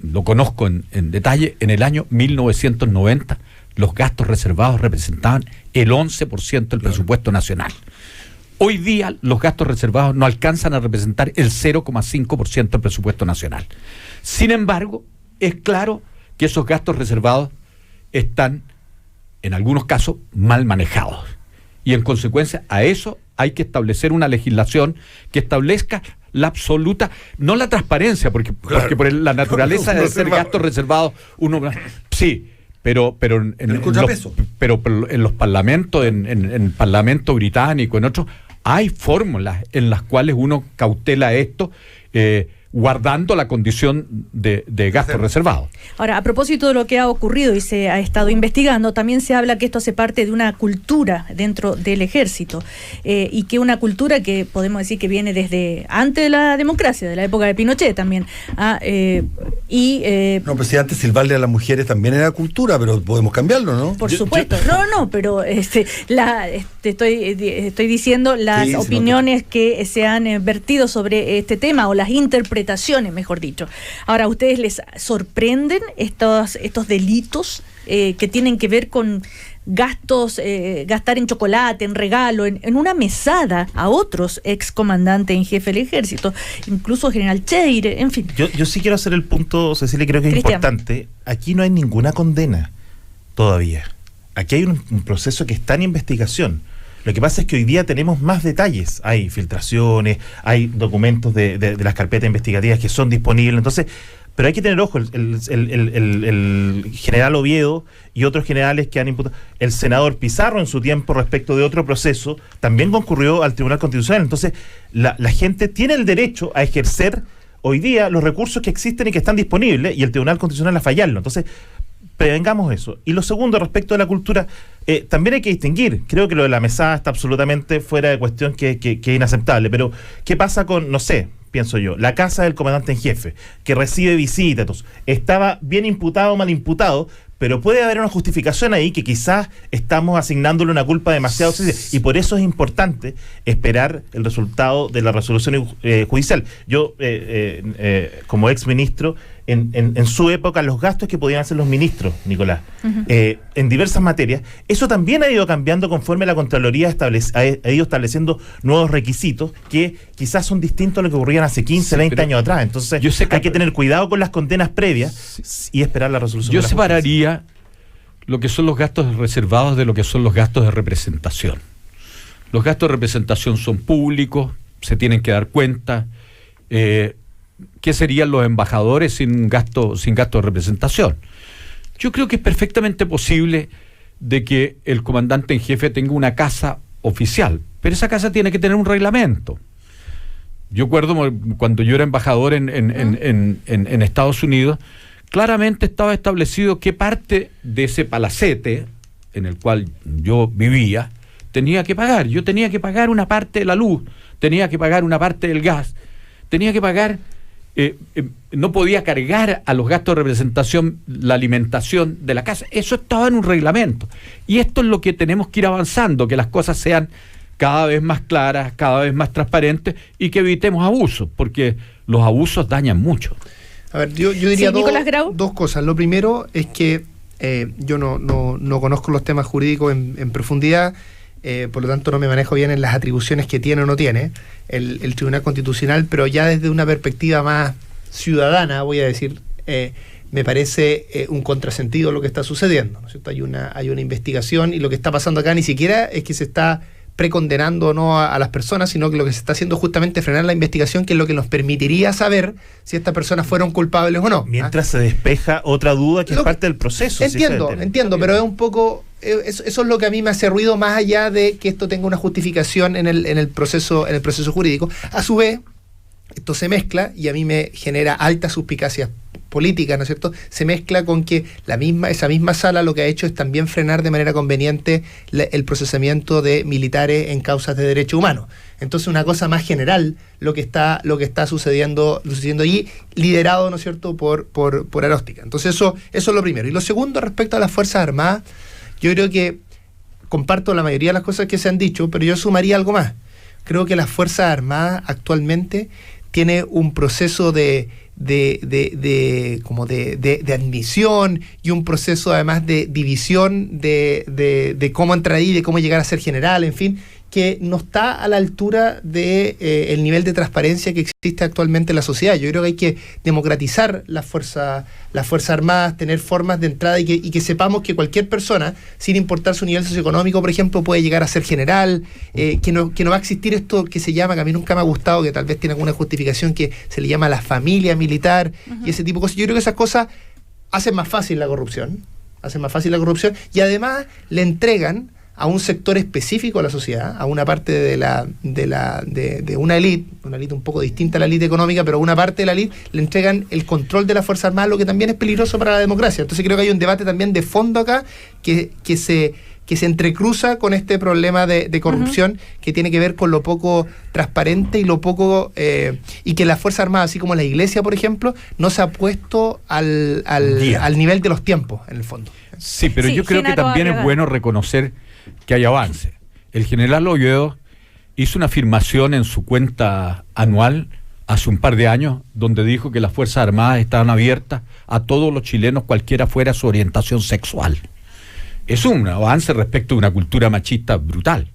lo conozco en detalle. En el año 1990, los gastos reservados representaban el 11% del presupuesto nacional. Hoy día, los gastos reservados no alcanzan a representar el 0,5% del presupuesto nacional. Sin embargo, es claro que esos gastos reservados están, en algunos casos, mal manejados. Y en consecuencia a eso hay que establecer una legislación que establezca la absoluta, no la transparencia, porque por la naturaleza de ser gastos reservados, sí, pero en los parlamentos, en el Parlamento británico, en otros, hay fórmulas en las cuales uno cautela esto, guardando la condición de gasto reservado. Ahora, a propósito de lo que ha ocurrido y se ha estado investigando, también se habla que esto hace parte de una cultura dentro del ejército, y que una cultura que podemos decir que viene desde antes de la democracia, de la época de Pinochet también. No, pero si antes silbarle a las mujeres también era cultura, pero podemos cambiarlo, ¿no? Por supuesto. No, pero estoy diciendo las opiniones que se han vertido sobre este tema, o las interpretaciones, mejor dicho. Ahora, ¿a ustedes les sorprenden estos delitos que tienen que ver con gastos, gastar en chocolate, en regalo, en una mesada a otros excomandantes en jefe del ejército, incluso general Cheire, en fin? Yo sí quiero hacer el punto, Cecilia, creo que es importante. Aquí no hay ninguna condena todavía. Aquí hay un proceso que está en investigación. Lo que pasa es que hoy día tenemos más detalles. Hay filtraciones, hay documentos de las carpetas investigativas que son disponibles. Entonces, pero hay que tener ojo, el general Oviedo y otros generales que han imputado. El senador Pizarro en su tiempo, respecto de otro proceso, también concurrió al Tribunal Constitucional. Entonces, la gente tiene el derecho a ejercer hoy día los recursos que existen y que están disponibles, y el Tribunal Constitucional a fallarlo. Entonces, prevengamos eso. Y lo segundo, respecto a la cultura, también hay que distinguir. Creo que lo de la mesada está absolutamente fuera de cuestión, que es inaceptable. Pero, ¿qué pasa con, no sé, pienso yo, la casa del comandante en jefe, que recibe visitas, entonces, estaba bien imputado o mal imputado, pero puede haber una justificación ahí que quizás estamos asignándole una culpa demasiado seria, y por eso es importante esperar el resultado de la resolución judicial. Yo, como ex ministro, en su época, los gastos que podían hacer los ministros, Nicolás, en diversas materias, eso también ha ido cambiando conforme la Contraloría ha ido estableciendo nuevos requisitos que quizás son distintos a lo que ocurrían hace 15, 20 años atrás. Entonces, hay que tener cuidado con las condenas previas y esperar la resolución. Yo separaría lo que son los gastos reservados de lo que son los gastos de representación. Los gastos de representación son públicos, se tienen que dar cuenta. ¿Qué serían los embajadores sin gasto de representación? Yo creo que es perfectamente posible de que el comandante en jefe tenga una casa oficial, pero esa casa tiene que tener un reglamento. Yo recuerdo cuando yo era embajador en Estados Unidos, claramente estaba establecido qué parte de ese palacete en el cual yo vivía tenía que pagar. Yo tenía que pagar una parte de la luz, tenía que pagar una parte del gas, tenía que pagar... no podía cargar a los gastos de representación la alimentación de la casa. Eso estaba en un reglamento. Y esto es lo que tenemos que ir avanzando, que las cosas sean cada vez más claras, cada vez más transparentes y que evitemos abusos, porque los abusos dañan mucho. A ver, yo diría dos cosas. Lo primero es que yo no conozco los temas jurídicos en profundidad. Por lo tanto no me manejo bien en las atribuciones que tiene o no tiene el Tribunal Constitucional, pero ya desde una perspectiva más ciudadana, voy a decir, me parece un contrasentido lo que está sucediendo, ¿no es cierto? Hay una investigación y lo que está pasando acá ni siquiera es que se está precondenando o no a las personas, sino que lo que se está haciendo es justamente frenar la investigación, que es lo que nos permitiría saber si estas personas fueron culpables o no. Mientras se despeja otra duda que es parte del proceso. Entiendo, pero es un poco... Eso es lo que a mí me hace ruido, más allá de que esto tenga una justificación en el proceso jurídico. A su vez, esto se mezcla y a mí me genera alta suspicacia política, ¿no es cierto? Se mezcla con que esa misma sala lo que ha hecho es también frenar de manera conveniente el procesamiento de militares en causas de derechos humanos. Entonces, una cosa más general lo que está sucediendo allí, liderado, ¿no es cierto?, por Aróstica. Entonces, eso es lo primero. Y lo segundo, respecto a las Fuerzas Armadas, yo creo que comparto la mayoría de las cosas que se han dicho, pero yo sumaría algo más. Creo que las Fuerzas Armadas actualmente tiene un proceso de admisión y un proceso además de división de cómo entrar ahí, de cómo llegar a ser general, en fin, que no está a la altura de el nivel de transparencia que existe actualmente en la sociedad. Yo creo que hay que democratizar las fuerzas armadas, tener formas de entrada y que sepamos que cualquier persona, sin importar su nivel socioeconómico, por ejemplo, puede llegar a ser general, que no va a existir esto que se llama, que a mí nunca me ha gustado, que tal vez tiene alguna justificación, que se le llama la familia militar y ese tipo de cosas. Yo creo que esas cosas hacen más fácil la corrupción, y además le entregan a un sector específico de la sociedad, a una parte de una élite un poco distinta a la élite económica, pero a una parte de la élite le entregan el control de la Fuerza Armada, lo que también es peligroso para la democracia. Entonces creo que hay un debate también de fondo acá que se entrecruza con este problema de corrupción que tiene que ver con lo poco transparente y lo poco y que la Fuerza Armada, así como la Iglesia, por ejemplo, no se ha puesto al nivel de los tiempos, en el fondo. Sí, pero yo creo que también es bueno reconocer que hay avance. El general Oviedo hizo una afirmación en su cuenta anual hace un par de años, donde dijo que las Fuerzas Armadas estaban abiertas a todos los chilenos, cualquiera fuera su orientación sexual. Es un avance respecto a una cultura machista brutal.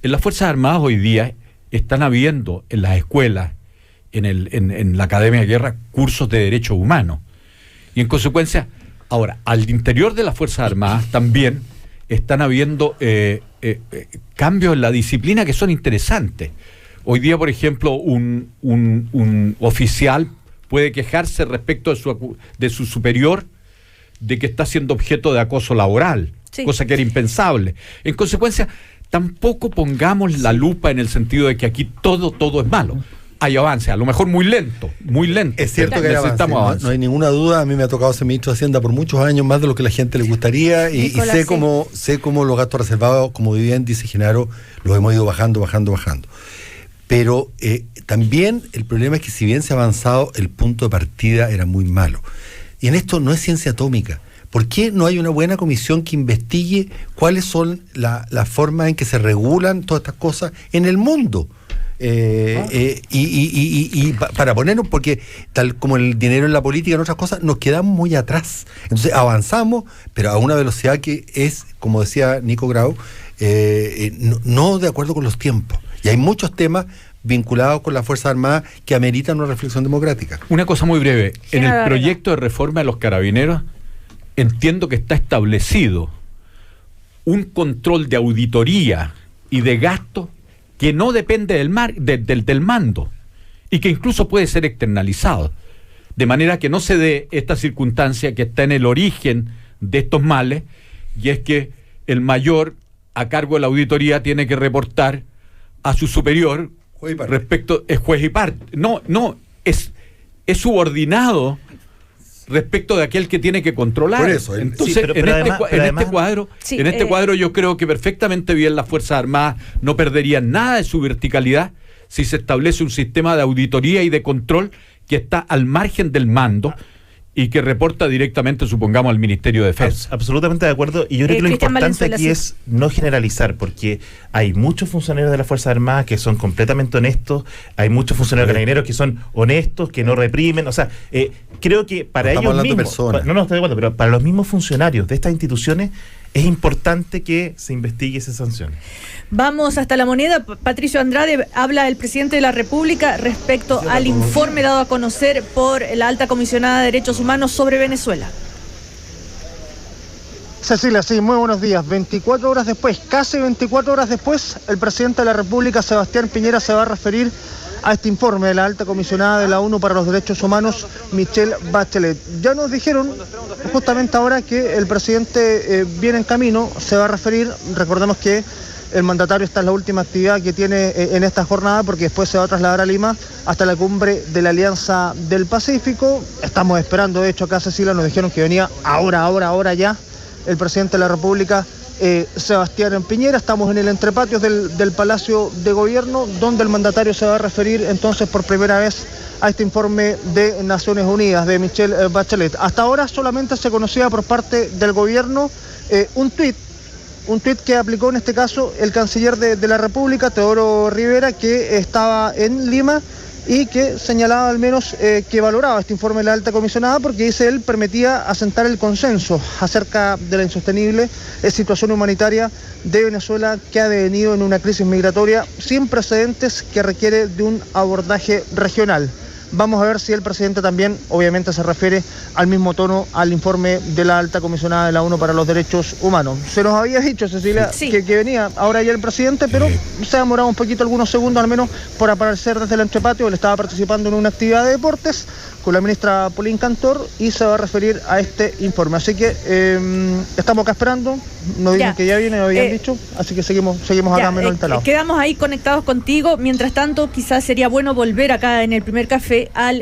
En las Fuerzas Armadas hoy día están habiendo en las escuelas, en la Academia de Guerra, cursos de derechos humanos. Y en consecuencia, ahora, al interior de las Fuerzas Armadas también están habiendo cambios en la disciplina que son interesantes. Hoy día, por ejemplo, un oficial puede quejarse respecto de su superior de que está siendo objeto de acoso laboral, cosa que era impensable. En consecuencia, tampoco pongamos la lupa en el sentido de que aquí todo es malo. Hay avance, a lo mejor muy lento. Es cierto que necesitamos avance. No hay ninguna duda. A mí me ha tocado ser ministro de Hacienda por muchos años, más de lo que la gente le gustaría, y sé cómo los gastos reservados como vivienda, dice Genaro, los hemos ido bajando. Pero también el problema es que si bien se ha avanzado, el punto de partida era muy malo. Y en esto no es ciencia atómica. ¿Por qué no hay una buena comisión que investigue cuáles son las formas en que se regulan todas estas cosas en el mundo? Para ponernos, porque tal como el dinero en la política, en otras cosas, nos quedamos muy atrás. Entonces avanzamos, pero a una velocidad que es, como decía Nico Grau, no de acuerdo con los tiempos. Y hay muchos temas vinculados con las Fuerzas Armadas que ameritan una reflexión democrática. Una cosa muy breve. En el proyecto de reforma de los carabineros, entiendo que está establecido un control de auditoría y de gasto que no depende del mando y que incluso puede ser externalizado. De manera que no se dé esta circunstancia que está en el origen de estos males, y es que el mayor a cargo de la auditoría tiene que reportar a su superior respecto, es juez y parte. No, es subordinado respecto de aquel que tiene que controlar. Por eso, entonces, en este cuadro yo creo que perfectamente bien las Fuerzas Armadas no perderían nada de su verticalidad si se establece un sistema de auditoría y de control que está al margen del mando y que reporta directamente, supongamos, al Ministerio de Defensa. Absolutamente de acuerdo, y yo creo que lo importante aquí es no generalizar, porque hay muchos funcionarios de las Fuerzas Armadas que son completamente honestos, hay muchos funcionarios carabineros que son honestos, que no reprimen, o sea, creo que para ellos mismos, no estoy de acuerdo, pero para los mismos funcionarios de estas instituciones es importante que se investigue y se sancione. Vamos hasta La Moneda. Patricio Andrade, habla el presidente de la República respecto al informe dado a conocer por la alta comisionada de Derechos Humanos sobre Venezuela. Cecilia, sí, muy buenos días. 24 horas después, casi 24 horas después, el presidente de la República, Sebastián Piñera, se va a referir a este informe de la alta comisionada de la ONU para los Derechos Humanos, Michelle Bachelet. Ya nos dijeron justamente ahora que el presidente viene en camino, se va a referir, recordemos que el mandatario, esta es la última actividad que tiene en esta jornada, porque después se va a trasladar a Lima hasta la cumbre de la Alianza del Pacífico. Estamos esperando, de hecho acá, Cecilia, nos dijeron que venía ahora ya el presidente de la República, Sebastián Piñera. Estamos en el entrepatios del Palacio de Gobierno, donde el mandatario se va a referir entonces por primera vez a este informe de Naciones Unidas de Michelle Bachelet. Hasta ahora solamente se conocía por parte del gobierno un tuit que aplicó en este caso el canciller de la República, Teodoro Rivera, que estaba en Lima y que señalaba al menos que valoraba este informe de la alta comisionada, porque dice él permitía asentar el consenso acerca de la insostenible situación humanitaria de Venezuela, que ha devenido en una crisis migratoria sin precedentes que requiere de un abordaje regional. Vamos a ver si el presidente también, obviamente, se refiere al mismo tono al informe de la alta comisionada de la ONU para los Derechos Humanos. Se nos había dicho, Cecilia, que venía ahora ya el presidente, pero se ha demorado un poquito, algunos segundos al menos, por aparecer desde el entrepatio. Él estaba participando en una actividad de deportes con la ministra Polín Cantor y se va a referir a este informe. Así que estamos acá esperando, nos dicen que ya viene, nos habían dicho, así que seguimos acá menos instalados. Quedamos ahí conectados contigo. Mientras tanto, quizás sería bueno volver acá en el primer café a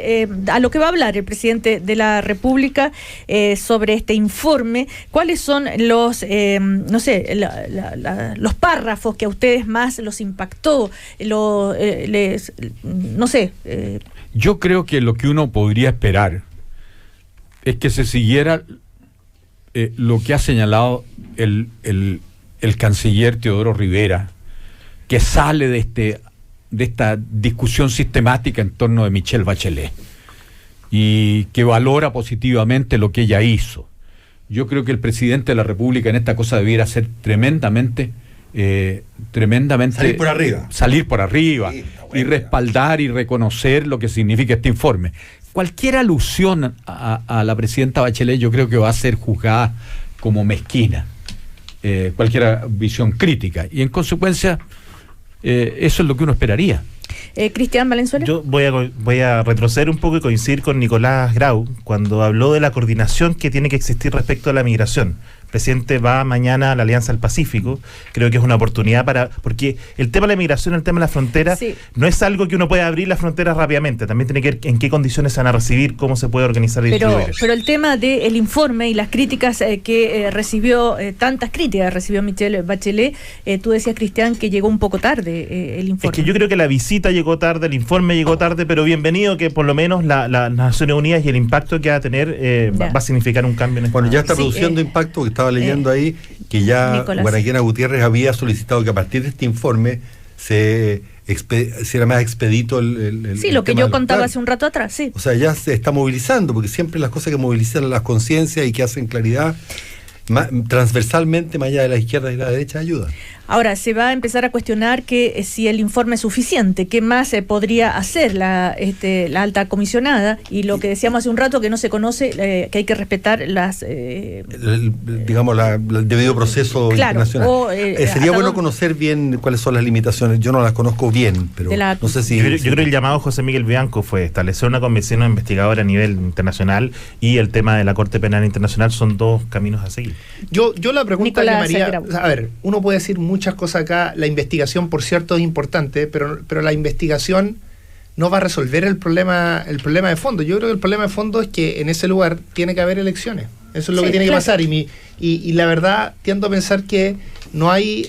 lo que va a hablar el presidente de la República sobre este informe. ¿Cuáles son los, los párrafos que a ustedes más los impactó? Yo creo que lo que uno podría esperar es que se siguiera lo que ha señalado el canciller Teodoro Rivera, que sale de esta discusión sistemática en torno de Michelle Bachelet y que valora positivamente lo que ella hizo. Yo creo que el presidente de la República en esta cosa debiera ser tremendamente salir por arriba y respaldar y reconocer lo que significa este informe. Cualquier alusión a la presidenta Bachelet yo creo que va a ser juzgada como mezquina, cualquier visión crítica, y en consecuencia eso es lo que uno esperaría. Cristian Valenzuela. Yo voy a retroceder un poco y coincidir con Nicolás Grau cuando habló de la coordinación que tiene que existir respecto a la migración. presidente va mañana a la Alianza del Pacífico. Creo que es una oportunidad porque el tema de la migración, el tema de la frontera, no es algo que uno pueda abrir las fronteras rápidamente. También tiene que ver en qué condiciones se van a recibir, cómo se puede organizar y distribuir. Pero el tema del informe y las críticas que recibió, tantas críticas recibió Michelle Bachelet, tú decías, Cristian, que llegó un poco tarde el informe. Es que yo creo que la visita llegó tarde, el informe llegó tarde, pero bienvenido que por lo menos las Naciones Unidas y el impacto que va a tener va a significar un cambio en esto. Bueno, ya está produciendo impacto, que estaba leyendo ahí, que ya Guaraquena Gutiérrez había solicitado que a partir de este informe se era más expedito el sí, lo que yo contaba hace un rato atrás, sí. O sea, ya se está movilizando, porque siempre las cosas que movilizan las conciencias y que hacen claridad transversalmente, más allá de la izquierda y la derecha, ayuda. Ahora, se va a empezar a cuestionar que si el informe es suficiente, qué más podría hacer la alta comisionada, y lo que decíamos hace un rato, que no se conoce, que hay que respetar las... digamos, el debido proceso internacional. Sería bueno conocer bien cuáles son las limitaciones. Yo no las conozco bien, pero no sé si... Yo creo que el llamado José Miguel Bianco fue establecer una convención investigadora a nivel internacional, y el tema de la Corte Penal Internacional son dos caminos a seguir. Yo la pregunta, María, a ver, uno puede decir muchas cosas acá. La investigación, por cierto, es importante, pero la investigación no va a resolver el problema de fondo. Yo creo que el problema de fondo es que en ese lugar tiene que haber elecciones. Eso es lo que tiene que pasar. Y la verdad, tiendo a pensar que no hay...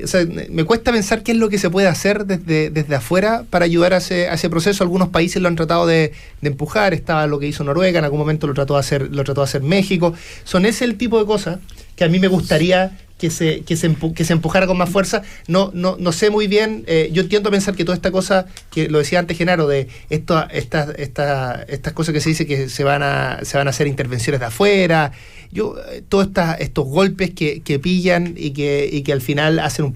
o sea, me cuesta pensar qué es lo que se puede hacer desde afuera para ayudar a ese proceso. Algunos países lo han tratado de empujar. Estaba lo que hizo Noruega, en algún momento lo trató de hacer México. Son ese el tipo de cosas que a mí me gustaría que se empujara con más fuerza. No sé muy bien, yo tiendo a pensar que toda esta cosa, que lo decía antes Genaro, de estas cosas que se dice que se van a hacer intervenciones de afuera, todos estos golpes que pillan y que al final hacen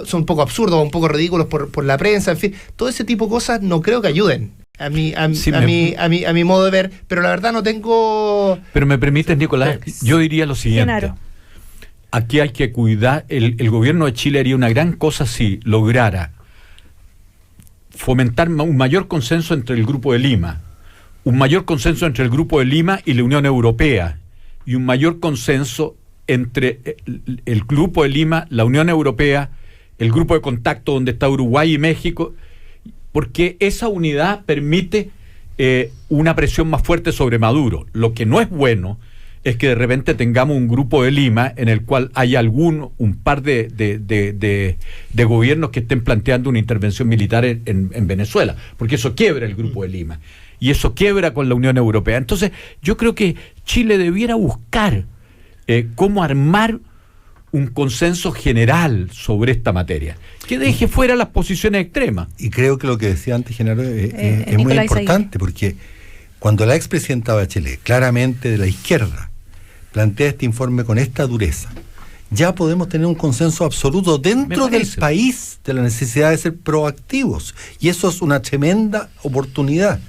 son un poco absurdos, un poco ridículos por la prensa, en fin, todo ese tipo de cosas no creo que ayuden. A mi modo de ver, pero la verdad no tengo... Pero me permites, Nicolás, yo diría lo siguiente. Genaro. Aquí hay que cuidar, el gobierno de Chile haría una gran cosa si lograra fomentar un mayor consenso entre el Grupo de Lima, un mayor consenso entre el Grupo de Lima y la Unión Europea, y un mayor consenso entre el Grupo de Lima, la Unión Europea, el Grupo de Contacto donde está Uruguay y México, porque esa unidad permite una presión más fuerte sobre Maduro. Lo que no es bueno es que de repente tengamos un Grupo de Lima en el cual hay un par de gobiernos que estén planteando una intervención militar en Venezuela, porque eso quiebra el Grupo de Lima y eso quiebra con la Unión Europea. Entonces yo creo que Chile debiera buscar cómo armar un consenso general sobre esta materia, que deje fuera las posiciones extremas. Y creo que lo que decía antes, Genaro, es muy importante, porque cuando la expresidenta Bachelet, claramente de la izquierda, plantea este informe con esta dureza, ya podemos tener un consenso absoluto dentro del país de la necesidad de ser proactivos, y eso es una tremenda oportunidad.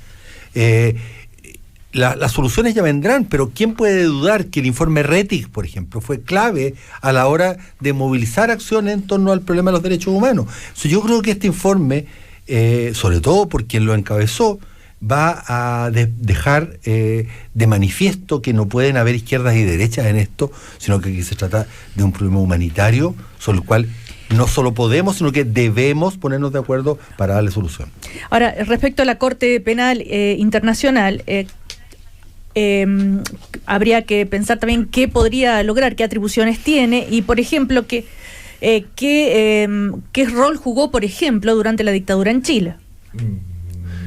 Las soluciones ya vendrán, pero ¿quién puede dudar que el informe Rettig, por ejemplo, fue clave a la hora de movilizar acciones en torno al problema de los derechos humanos? Yo creo que este informe, sobre todo por quien lo encabezó, va a dejar de manifiesto que no pueden haber izquierdas y derechas en esto, sino que aquí se trata de un problema humanitario sobre el cual no solo podemos, sino que debemos ponernos de acuerdo para darle solución. Ahora, respecto a la Corte Penal Internacional, habría que pensar también qué podría lograr, qué atribuciones tiene, y por ejemplo, qué rol jugó, por ejemplo, durante la dictadura en Chile.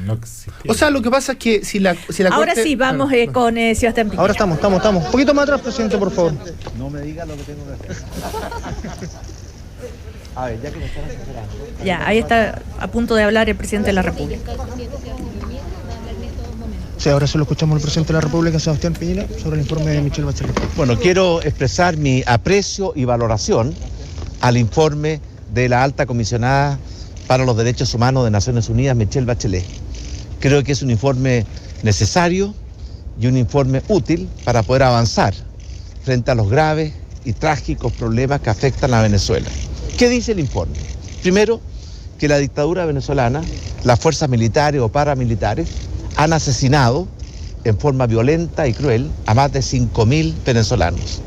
No existía. O sea, lo que pasa es que si la ahora Corte... sí, vamos con Sebastián Piñera. Ahora estamos. Un poquito más atrás, presidente, por favor. No me diga lo que tengo que hacer. A ver, ya que me están asesorando. Ya, ahí está a punto de hablar el presidente de la República. Sí, ahora solo escuchamos al presidente de la República, Sebastián Piñera, sobre el informe de Michelle Bachelet. Bueno, quiero expresar mi aprecio y valoración al informe de la alta comisionada para los Derechos Humanos de Naciones Unidas, Michelle Bachelet. Creo que es un informe necesario y un informe útil para poder avanzar frente a los graves y trágicos problemas que afectan a Venezuela. ¿Qué dice el informe? Primero, que la dictadura venezolana, las fuerzas militares o paramilitares, han asesinado en forma violenta y cruel a más de 5.000 venezolanos.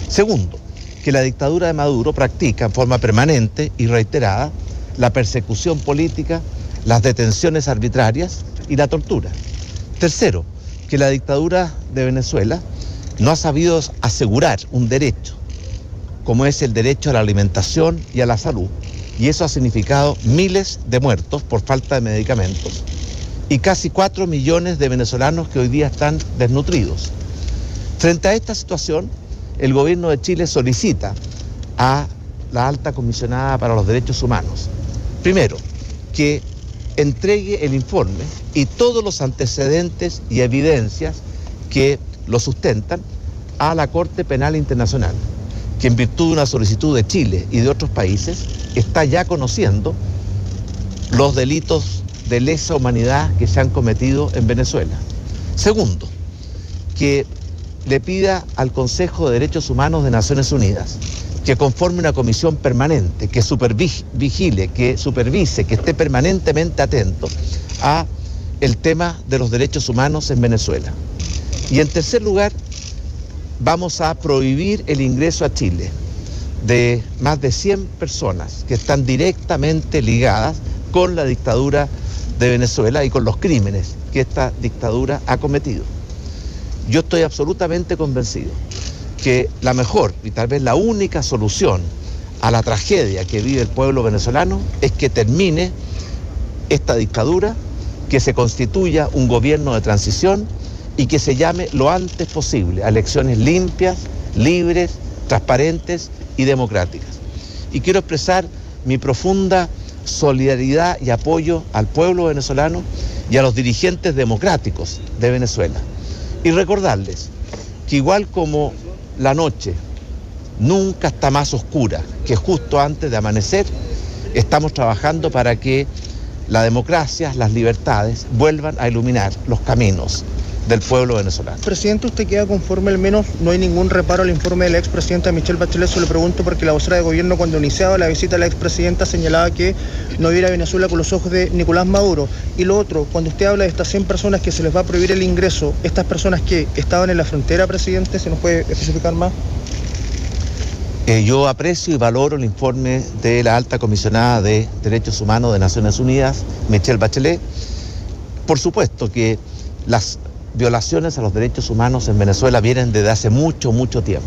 Segundo, que la dictadura de Maduro practica en forma permanente y reiterada la persecución política, las detenciones arbitrarias y la tortura. Tercero, que la dictadura de Venezuela no ha sabido asegurar un derecho, como es el derecho a la alimentación y a la salud, y eso ha significado miles de muertos por falta de medicamentos y casi 4 millones de venezolanos que hoy día están desnutridos. Frente a esta situación, el gobierno de Chile solicita a la alta comisionada para los derechos humanos, primero, que entregue el informe y todos los antecedentes y evidencias que lo sustentan a la Corte Penal Internacional, que en virtud de una solicitud de Chile y de otros países está ya conociendo los delitos de lesa humanidad que se han cometido en Venezuela. Segundo, que le pida al Consejo de Derechos Humanos de Naciones Unidas que conforme una comisión permanente, que vigile, que supervise, que esté permanentemente atento a el tema de los derechos humanos en Venezuela. Y en tercer lugar, vamos a prohibir el ingreso a Chile de más de 100 personas que están directamente ligadas con la dictadura de Venezuela y con los crímenes que esta dictadura ha cometido. Yo estoy absolutamente convencido que la mejor y tal vez la única solución a la tragedia que vive el pueblo venezolano es que termine esta dictadura, que se constituya un gobierno de transición y que se llame lo antes posible a elecciones limpias, libres, transparentes y democráticas. Y quiero expresar mi profunda solidaridad y apoyo al pueblo venezolano y a los dirigentes democráticos de Venezuela. Y recordarles que igual como la noche nunca está más oscura que justo antes de amanecer, estamos trabajando para que la democracia, las libertades vuelvan a iluminar los caminos del pueblo venezolano. Presidente, ¿usted queda conforme al menos no hay ningún reparo al informe de la expresidenta Michelle Bachelet? Se lo pregunto porque la vocera de gobierno, cuando iniciaba la visita a la expresidenta, señalaba que no viera Venezuela con los ojos de Nicolás Maduro. Y lo otro, cuando usted habla de estas 100 personas que se les va a prohibir el ingreso, ¿estas personas que estaban en la frontera, presidente? ¿Se nos puede especificar más? Yo aprecio y valoro el informe de la alta comisionada de Derechos Humanos de Naciones Unidas, Michelle Bachelet. Por supuesto que las violaciones a los derechos humanos en Venezuela vienen desde hace mucho tiempo.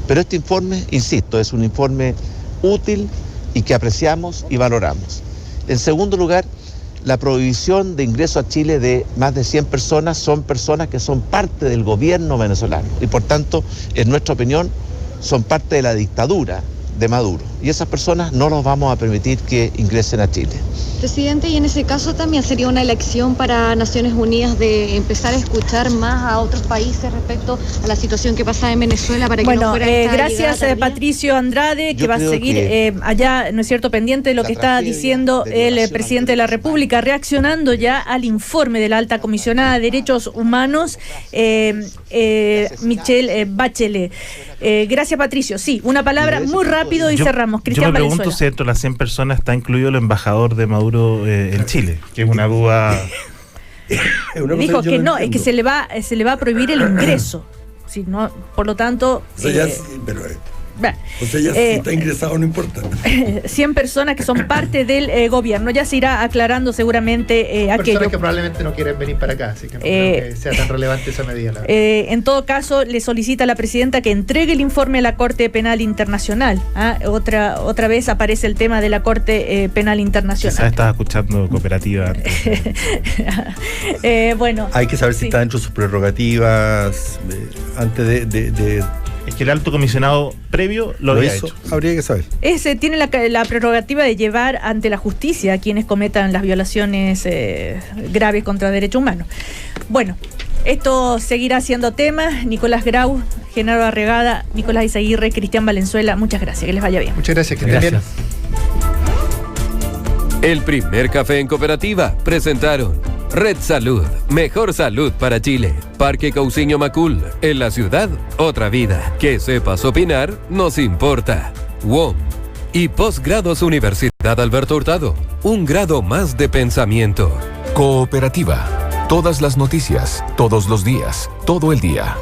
Pero este informe, insisto, es un informe útil y que apreciamos y valoramos. En segundo lugar, la prohibición de ingreso a Chile de más de 100 personas son personas que son parte del gobierno venezolano y por tanto, en nuestra opinión, son parte de la dictadura de Maduro. Y esas personas no los vamos a permitir que ingresen a Chile. Presidente, y en ese caso también sería una elección para Naciones Unidas de empezar a escuchar más a otros países respecto a la situación que pasa en Venezuela para que no fuera esta gracias Patricio Andrade, que va a seguir allá, ¿no es cierto?, pendiente de lo que está diciendo el presidente de la República, reaccionando ya al informe de la alta comisionada de Derechos Humanos, Michelle Bachelet. Gracias, Patricio. Sí, una palabra muy rápido y cerramos. Cristian Valenzuela. Yo me pregunto si dentro de las 100 personas está incluido el embajador de Maduro en Chile, que es una duda. Dijo que no, es que se le va a prohibir el ingreso. Si no, por lo tanto. Si está ingresado no importa. 100 personas que son parte del gobierno. Ya se irá aclarando seguramente aquello. Personas que probablemente no quieren venir para acá, así que no creo que sea tan relevante esa medida. En todo caso, le solicita a la presidenta que entregue el informe a la Corte Penal Internacional. Otra vez aparece el tema de la Corte Penal Internacional. Quizás estaba escuchando Cooperativa. Bueno. Hay que saber si está dentro de sus prerrogativas antes de Es que el alto comisionado previo lo había hecho. Habría que saber. Tiene la prerrogativa de llevar ante la justicia a quienes cometan las violaciones graves contra derechos humanos. Bueno, esto seguirá siendo tema. Nicolás Grau, Genaro Arregada, Nicolás Izaguirre, Cristian Valenzuela, muchas gracias, que les vaya bien. Muchas gracias, que estén bien. El primer café en Cooperativa presentaron Red Salud, mejor salud para Chile. Parque Cousiño Macul, en la ciudad, otra vida. Que sepas opinar, nos importa. WOM y Postgrados Universidad Alberto Hurtado, un grado más de pensamiento. Cooperativa, todas las noticias, todos los días, todo el día.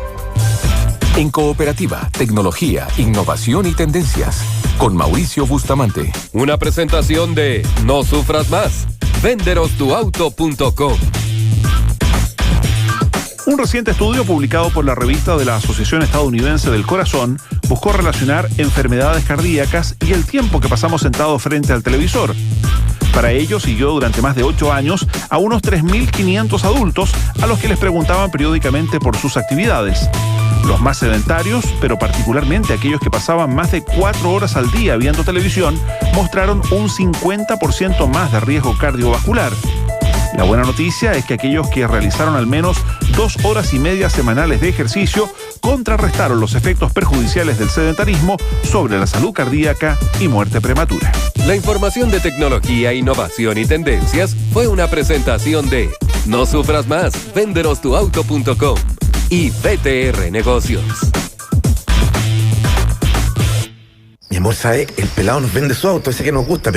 En Cooperativa, tecnología, innovación y tendencias. Con Mauricio Bustamante. Una presentación de No Sufras Más. Venderostuauto.com. Un reciente estudio publicado por la revista de la Asociación Estadounidense del Corazón buscó relacionar enfermedades cardíacas y el tiempo que pasamos sentados frente al televisor. Para ello siguió durante más de 8 años a unos 3.500 adultos a los que les preguntaban periódicamente por sus actividades. Los más sedentarios, pero particularmente aquellos que pasaban más de 4 horas al día viendo televisión, mostraron un 50% más de riesgo cardiovascular. La buena noticia es que aquellos que realizaron al menos 2 horas y media semanales de ejercicio contrarrestaron los efectos perjudiciales del sedentarismo sobre la salud cardíaca y muerte prematura. La información de tecnología, innovación y tendencias fue una presentación de No Sufras Más, Venderostuauto.com y BTR Negocios. Mi amor, ¿sabe? El pelado nos vende su auto, ese que nos gusta.